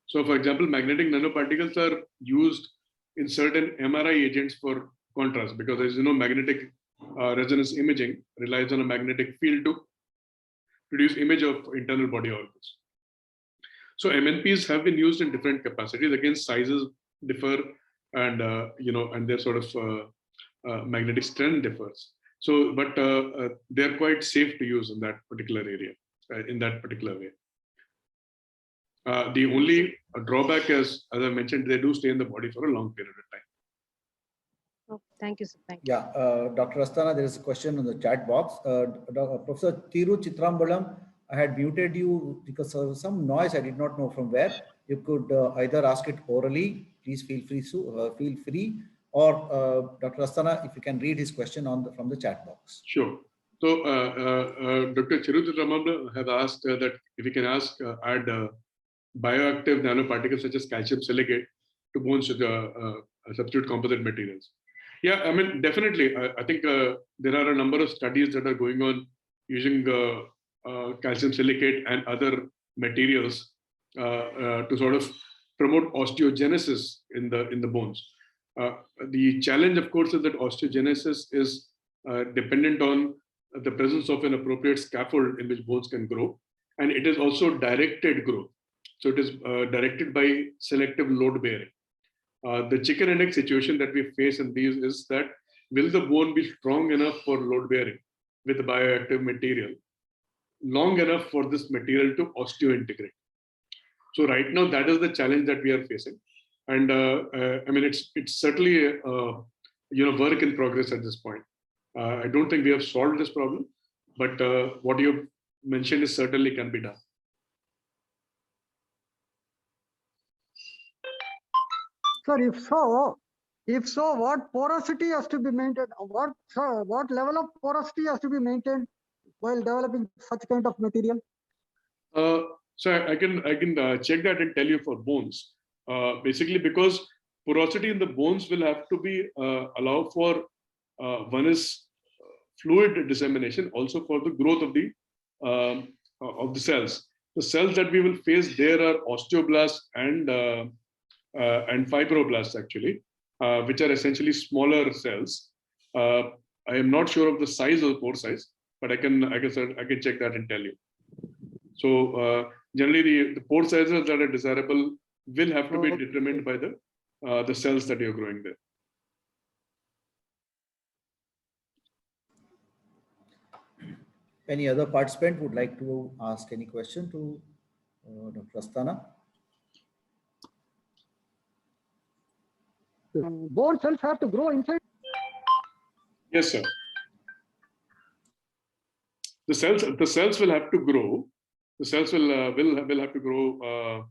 So, for example, magnetic nanoparticles are used in certain MRI agents for contrast, because, as you know, magnetic resonance imaging relies on a magnetic field to produce image of internal body organs. So MNPs have been used in different capacities. Again, sizes differ, and and their sort of magnetic strength differs. So, but they're quite safe to use in that particular area, in that particular way. The only drawback is, as I mentioned, they do stay in the body for a long period of time. Oh, thank you, sir. Thank you. Yeah, Dr. Asthana, there is a question in the chat box. Professor Thiru Chitrambalam, I had muted you because of some noise. I did not know from where. You could either ask it orally. Please feel free, or Dr. Asthana, if you can read his question from the chat box. Sure. So Dr. Thiru Chitrambalam have asked that if we can add bioactive nanoparticles such as calcium silicate to bones with substitute composite materials. Yeah, I mean, definitely. I think there are a number of studies that are going on using calcium silicate and other materials to sort of promote osteogenesis in the bones. The challenge, of course, is that osteogenesis is dependent on the presence of an appropriate scaffold in which bones can grow. And it is also directed growth. So it is directed by selective load bearing. The chicken and egg situation that we face in these is that will the bone be strong enough for load bearing with the bioactive material, long enough for this material to osteointegrate? So right now, that is the challenge that we are facing. And I mean, it's certainly work in progress at this point. I don't think we have solved this problem, but what you mentioned is certainly can be done. Sir, if so, what porosity has to be maintained? What level of porosity has to be maintained while developing such kind of material? So I can check that and tell you for bones. Basically, because porosity in the bones will have to be allow for one is fluid dissemination, also for the growth of the cells. The cells that we will face there are osteoblasts and fibroblasts actually, which are essentially smaller cells. I am not sure of the size of the pore size, but I can check that and tell you. So generally, the pore sizes that are desirable will have to be determined by the cells that you're growing there. Any other participant would like to ask any question to Dr. Asthana? Bone cells have to grow inside. Yes, sir. The cells will have to grow. The cells will have to grow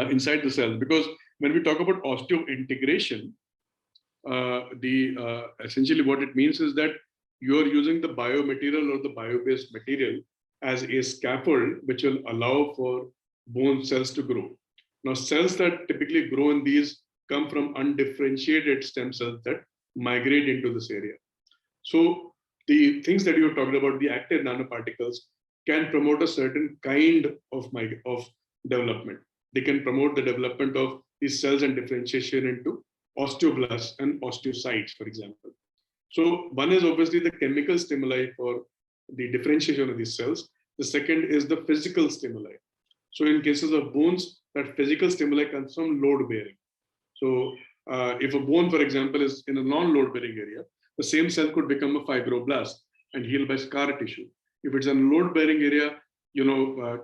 inside the cells, because when we talk about osteointegration, essentially what it means is that you are using the biomaterial or the bio-based material as a scaffold which will allow for bone cells to grow. Now, cells that typically grow in these come from undifferentiated stem cells that migrate into this area. So the things that you're talking about, the active nanoparticles, can promote a certain kind of development. They can promote the development of these cells and differentiation into osteoblasts and osteocytes, for example. So one is obviously the chemical stimuli for the differentiation of these cells. The second is the physical stimuli. So in cases of bones, that physical stimuli comes from load bearing. So if a bone, for example, is in a non-load bearing area, the same cell could become a fibroblast and heal by scar tissue. If it's a load bearing area,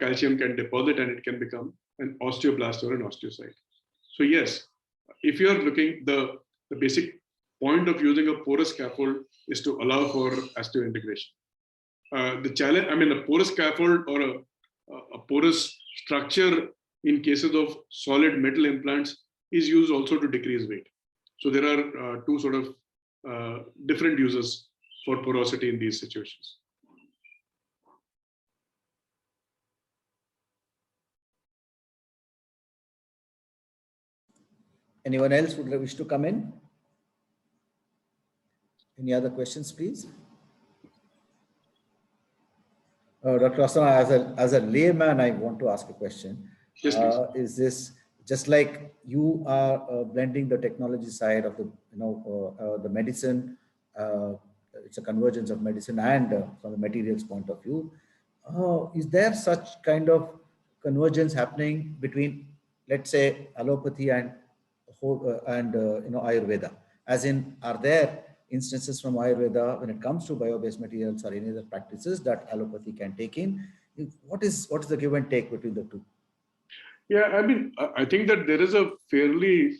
calcium can deposit and it can become an osteoblast or an osteocyte. So yes, if you are looking, the basic point of using a porous scaffold is to allow for osteointegration. The challenge, I mean, a porous scaffold or a porous structure in cases of solid metal implants is used also to decrease weight. So there are two sort of different uses for porosity in these situations. Anyone else would wish to come in? Any other questions, please? Dr. Asthana, as a layman, I want to ask a question. Yes, please. Is this just like you are blending the technology side of the medicine? It's a convergence of medicine and from the materials point of view. Is there such kind of convergence happening between, let's say, allopathy and Ayurveda? As in, are there instances from Ayurveda when it comes to bio-based materials or any other practices that allopathy can take in? What is the give and take between the two? Yeah, I mean, I think that there is a fairly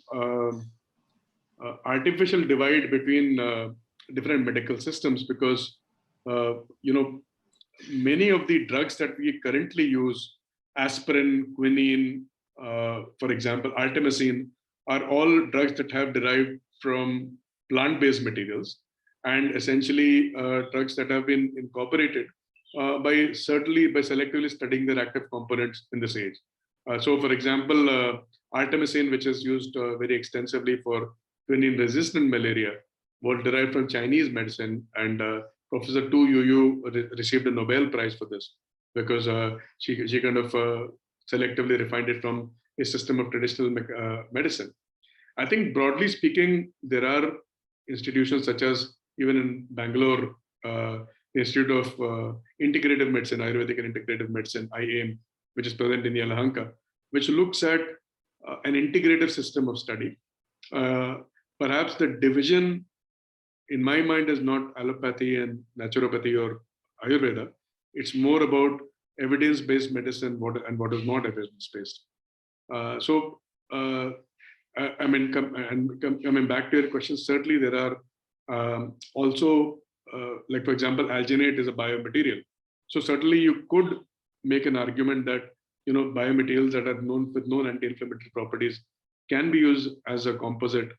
artificial divide between different medical systems, because many of the drugs that we currently use, aspirin, quinine, for example, artemisinin, are all drugs that have derived from plant-based materials, and essentially drugs that have been incorporated by selectively studying their active components in this age. So, for example, artemisinin, which is used very extensively for quinine-resistant malaria, was derived from Chinese medicine, and Professor Tu Youyou received a Nobel Prize for this, because she kind of selectively refined it from a system of traditional medicine. I think broadly speaking, there are institutions such as even in Bangalore, Institute of Integrative Medicine, Ayurvedic and Integrative Medicine, IAM, which is present in Yelahanka, which looks at an integrative system of study. Perhaps the division in my mind is not allopathy and naturopathy or Ayurveda. It's more about evidence-based medicine and what is not evidence-based. Coming back to your question, certainly there are also, like for example, alginate is a biomaterial. So certainly you could make an argument that biomaterials that are known with known anti-inflammatory properties can be used as a composite,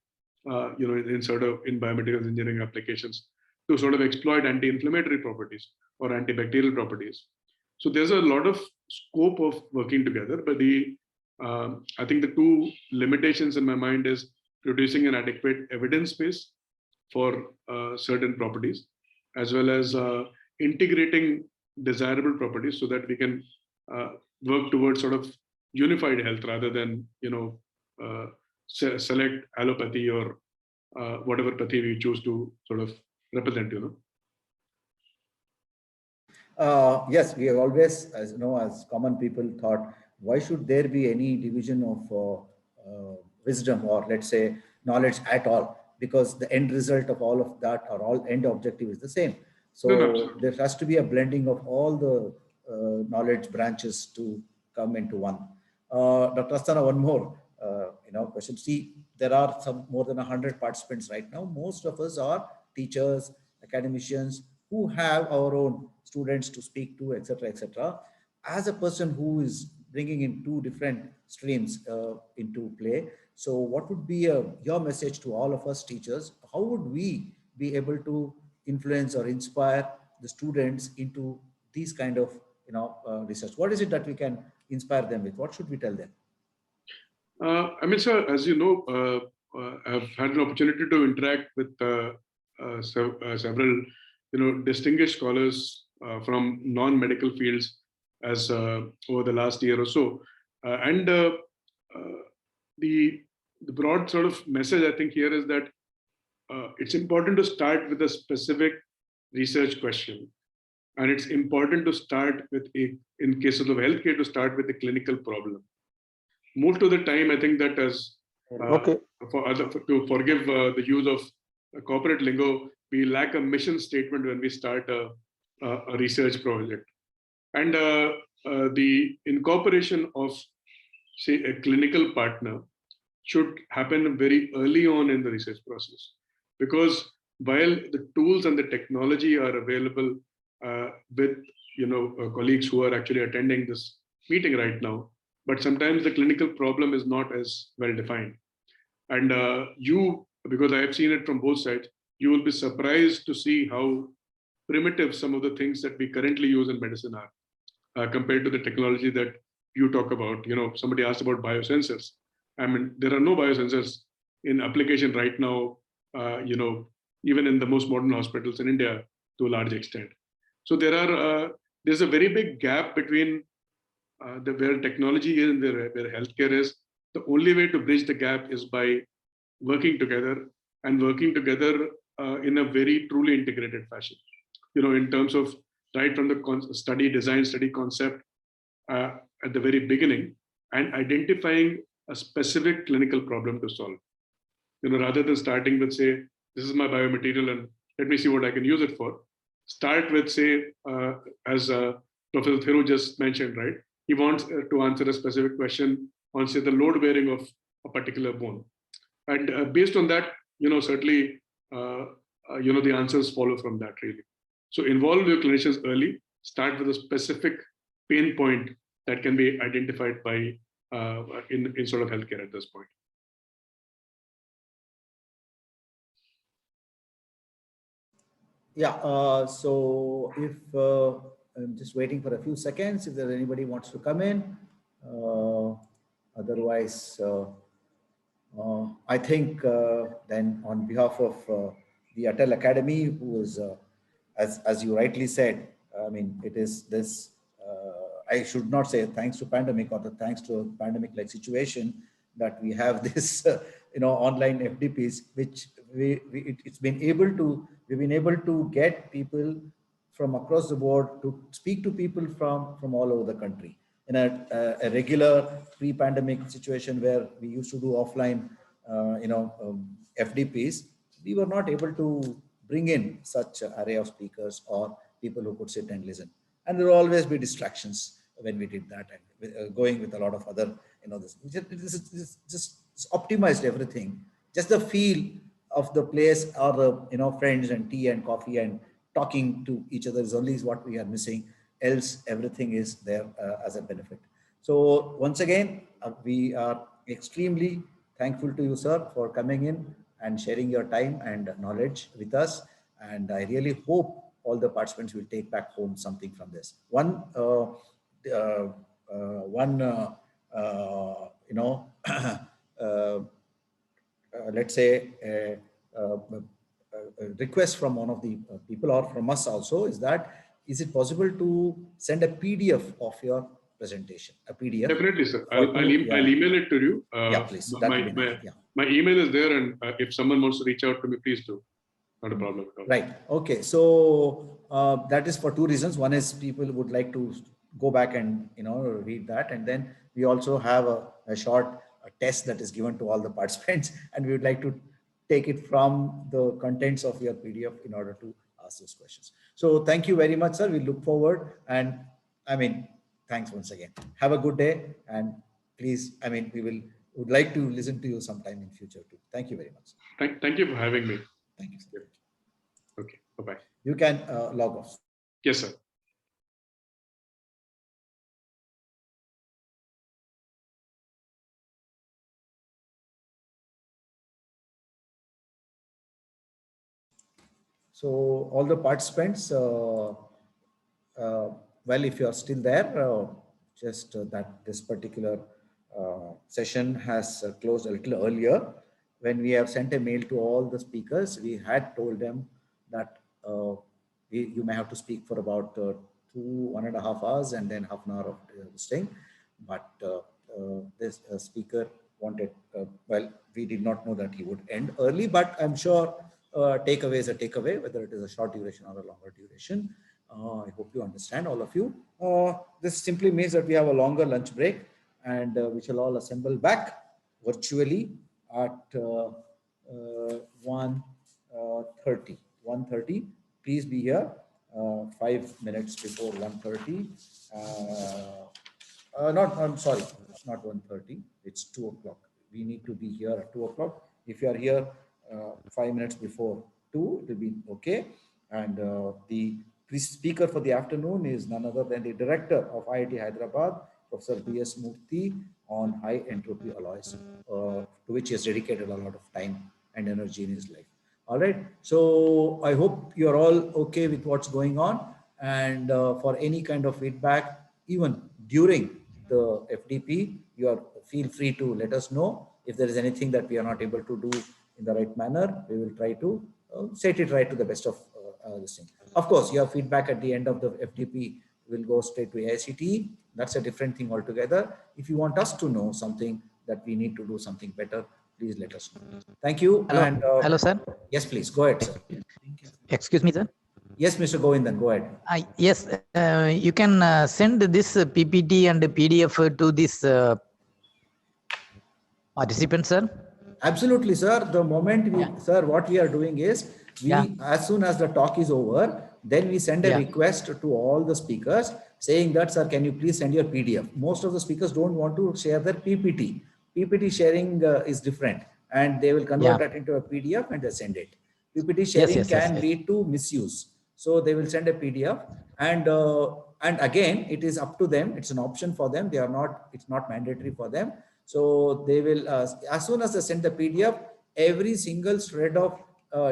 in biomaterials engineering applications to sort of exploit anti-inflammatory properties or antibacterial properties. So there's a lot of scope of working together, but I think the two limitations in my mind is producing an adequate evidence base for certain properties, as well as integrating desirable properties so that we can work towards sort of unified health rather than select allopathy or whatever pathy we choose to sort of represent. Yes, we have always, as common people thought, why should there be any division of wisdom or let's say knowledge at all? Because the end result of all of that or all end objective is the same. So there has to be a blending of all the knowledge branches to come into one. Dr. Asthana, one more question. See, there are some more than 100 participants right now. Most of us are teachers, academicians who have our own students to speak to, etc., etc. As a person who is bringing in two different streams into play, so what would be your message to all of us teachers? How would we be able to influence or inspire the students into these kind of research? What is it that we can inspire them with? What should we tell them? Sir, as you know, I've had an opportunity to interact with several, distinguished scholars from non-medical fields as over the last year or so, the broad sort of message I think here is that it's important to start with a specific research question, and it's important to start with in cases of healthcare, to start with a clinical problem. Most of the time, I think that as to forgive the use of corporate lingo, we lack a mission statement when we start a research project. And the incorporation of, say, a clinical partner should happen very early on in the research process. Because while the tools and the technology are available with colleagues who are actually attending this meeting right now, but sometimes the clinical problem is not as well defined. And because I have seen it from both sides, you will be surprised to see how primitive some of the things that we currently use in medicine are compared to the technology that you talk about. Somebody asked about biosensors. I mean, there are no biosensors in application right now, even in the most modern hospitals in India to a large extent. So there's a very big gap between where technology is and where healthcare is. The only way to bridge the gap is by working together and working together in a very truly integrated fashion. In terms of right from the study concept at the very beginning, and identifying a specific clinical problem to solve. Rather than starting with, say, this is my biomaterial and let me see what I can use it for. Start with, say, as Professor Thiru just mentioned, right? He wants to answer a specific question on, say, the load bearing of a particular bone. And based on that, certainly, the answers follow from that, really. So involve your clinicians early, start with a specific pain point that can be identified by in sort of healthcare at this point. Yeah, so if I'm just waiting for a few seconds, if there anybody wants to come in. Otherwise, I think then on behalf of the Atal Academy, who is, as you rightly said, I mean, it is this, I should not say thanks to pandemic or the thanks to a pandemic-like situation that we have this online FDPs, which we've been able to get people from across the board to speak to people from all over the country in a regular pre-pandemic situation where we used to do offline, FDPs. We were not able to bring in such an array of speakers or people who could sit and listen. And there will always be distractions when we did that, and going with a lot of other, this just optimized everything. Just the feel of the place, or the, friends and tea and coffee and talking to each other is only what we are missing. Else everything is there as a benefit. So once again, we are extremely thankful to you, sir, for coming in and sharing your time and knowledge with us. And I really hope all the participants will take back home something from this. Let's say a request from one of the people, or from us also, is that, is it possible to send a PDF of your presentation? A PDF? Definitely, sir. I'll email it to you. Yeah, please. That would be nice. Yeah. My email is there, and if someone wants to reach out to me, please do. Not a problem at all. Right. Okay. So that is for two reasons. One is people would like to go back and read that, and then we also have a short test that is given to all the participants, and we would like to take it from the contents of your PDF in order to ask those questions. So thank you very much, sir. We look forward, and thanks once again. Have a good day, and please, we would like to listen to you sometime in future too. Thank you very much. Thank you for having me. Thank you, sir. Okay. Bye-bye. You can log off. Yes, sir. So all the participants, well, if you are still there, just that this particular session has closed a little earlier. When we have sent a mail to all the speakers, we had told them that you may have to speak for about 1.5 hours and then half an hour of this thing. But this speaker wanted, well, we did not know that he would end early, but I'm sure takeaway is a takeaway, whether it is a short duration or a longer duration. I hope you understand, all of you. This simply means that we have a longer lunch break, and we shall all assemble back virtually at 1:30. 1:30. Please be here 5 minutes before 1:30. I'm sorry, it's not 1:30. It's 2 o'clock. We need to be here at 2 o'clock. If you are here 5 minutes before 2, it will be okay. And the speaker for the afternoon is none other than the director of IIT Hyderabad, Professor B.S. Murthy, on high entropy alloys, to which he has dedicated a lot of time and energy in his life. All right. So I hope you're all okay with what's going on. And for any kind of feedback, even during the FDP, feel free to let us know. If there is anything that we are not able to do in the right manner, we will try to set it right to the best of this thing. Of course, your feedback at the end of the FDP will go straight to AICTE. That's a different thing altogether. If you want us to know something that we need to do something better, please let us know. Thank you. Hello, and, hello, sir. Yes, please go ahead, sir. Excuse me, sir. Yes, Mr. Govindan, go ahead. Yes, you can send this PPT and PDF to this participant, sir. Absolutely, sir. The moment sir, what we are doing is, as soon as the talk is over, then we send a request to all the speakers saying that, sir, can you please send your PDF? Most of the speakers don't want to share their PPT. PPT sharing is different, and they will convert that into a PDF and they send it. PPT sharing can lead to misuse. So they will send a PDF, and again, it is up to them. It's an option for them. It's not mandatory for them. So they will, as soon as they send the PDF, every single shred of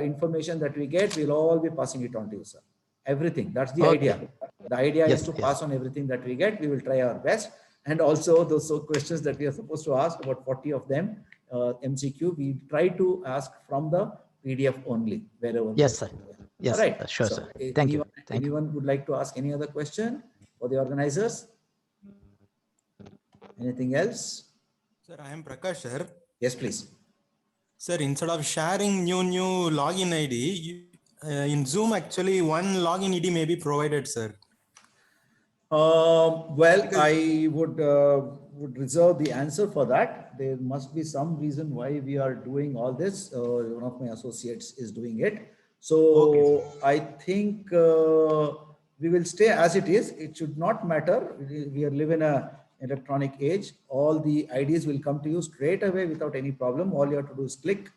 information that we get, we'll all be passing it on to you, sir. Everything. That's the idea. The idea is to pass on everything that we get. We will try our best. And also those questions that we are supposed to ask, about 40 of them, MCQ, we try to ask from the PDF only. Wherever. Yes, sir. Yes, all right. Sure, So, sir. Thank you. Anyone would like to ask any other question for the organizers? Anything else? Sir, I am Prakash, sir. Yes, please. Sir, instead of sharing new login ID, in Zoom actually one login ID may be provided, sir. Well, I would reserve the answer for that. There must be some reason why we are doing all this. One of my associates is doing it. So I think we will stay as it is. It should not matter. We live in a electronic age. All the IDs will come to you straight away without any problem. All you have to do is click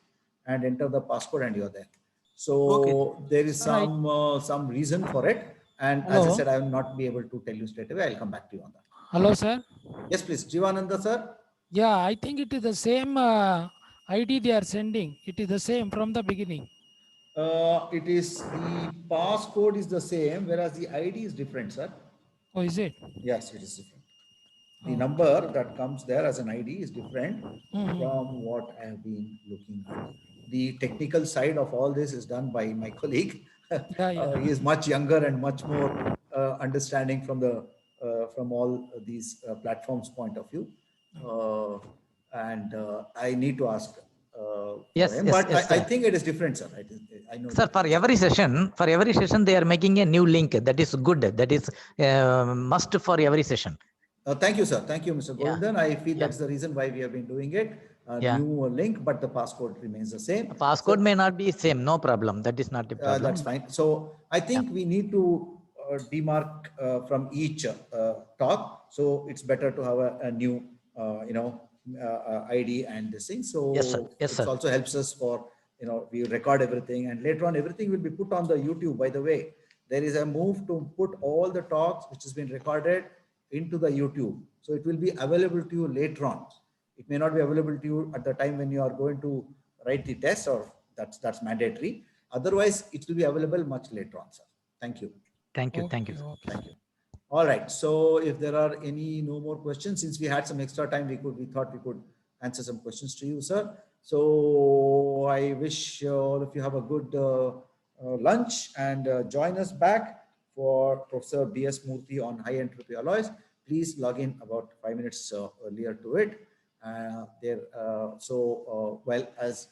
and enter the passcode and you're there. So there is some reason for it. And as I Hello. said, I will not be able to tell you straight away. I'll come back to you on that. Hello, sir. Yes, please. Jivananda, sir. Yeah, I think it is the same ID they are sending. It is the same from the beginning. It is the passcode is the same, whereas the ID is different, sir. Oh, is it? Yes, it is different. The Okay. number that comes there as an ID is different Mhm. from what I have been looking at. The technical side of all this is done by my colleague. Yeah. He is much younger and much more understanding from the from all these platforms point of view. And I need to ask Yes, for him, yes, but yes, I sir. think it is different, sir. I know. Sir, for every session, they are making a new link. That is good. That is must for every session. Thank you, sir. Thank you, Mr. Yeah. Govindan. I feel Yeah. that's the reason why we have been doing it. Yeah. New link, but the passcode remains the same. Passcode may not be same. No problem. That is not a problem. That's fine. So I think we need to demark from each talk. So it's better to have a new, ID and this thing. So Yes, sir. Yes, it sir. also helps us for, we record everything and later on everything will be put on the YouTube. By the way, there is a move to put all the talks which has been recorded into the YouTube. So it will be available to you later on. It may not be available to you at the time when you are going to write the test, or that's mandatory. Otherwise, it will be available much later on, sir. Thank you. Thank you. Thank you. Okay. Thank you. All right. So if there are no more questions, since we had some extra time, we thought we could answer some questions to you, sir. So I wish all of you have a good lunch and join us back for Professor B.S. Murthy on high entropy alloys. Please log in about 5 minutes earlier to it. Well, as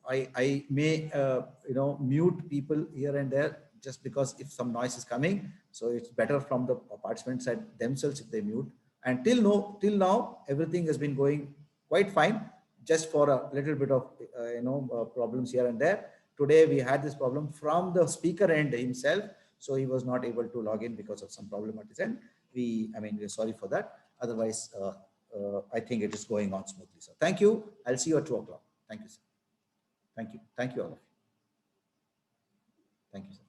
I may mute people here and there just because if some noise is coming, so it's better from the participants side themselves if they mute. And till now everything has been going quite fine, just for a little bit of problems here and there. Today we had this problem from the speaker end himself, so he was not able to log in because of some problem at his end. We're sorry for that. Otherwise, I think it is going on smoothly, sir. Thank you. I'll see you at 2 o'clock. Thank you, sir. Thank you. Thank you all of you. Thank you, sir.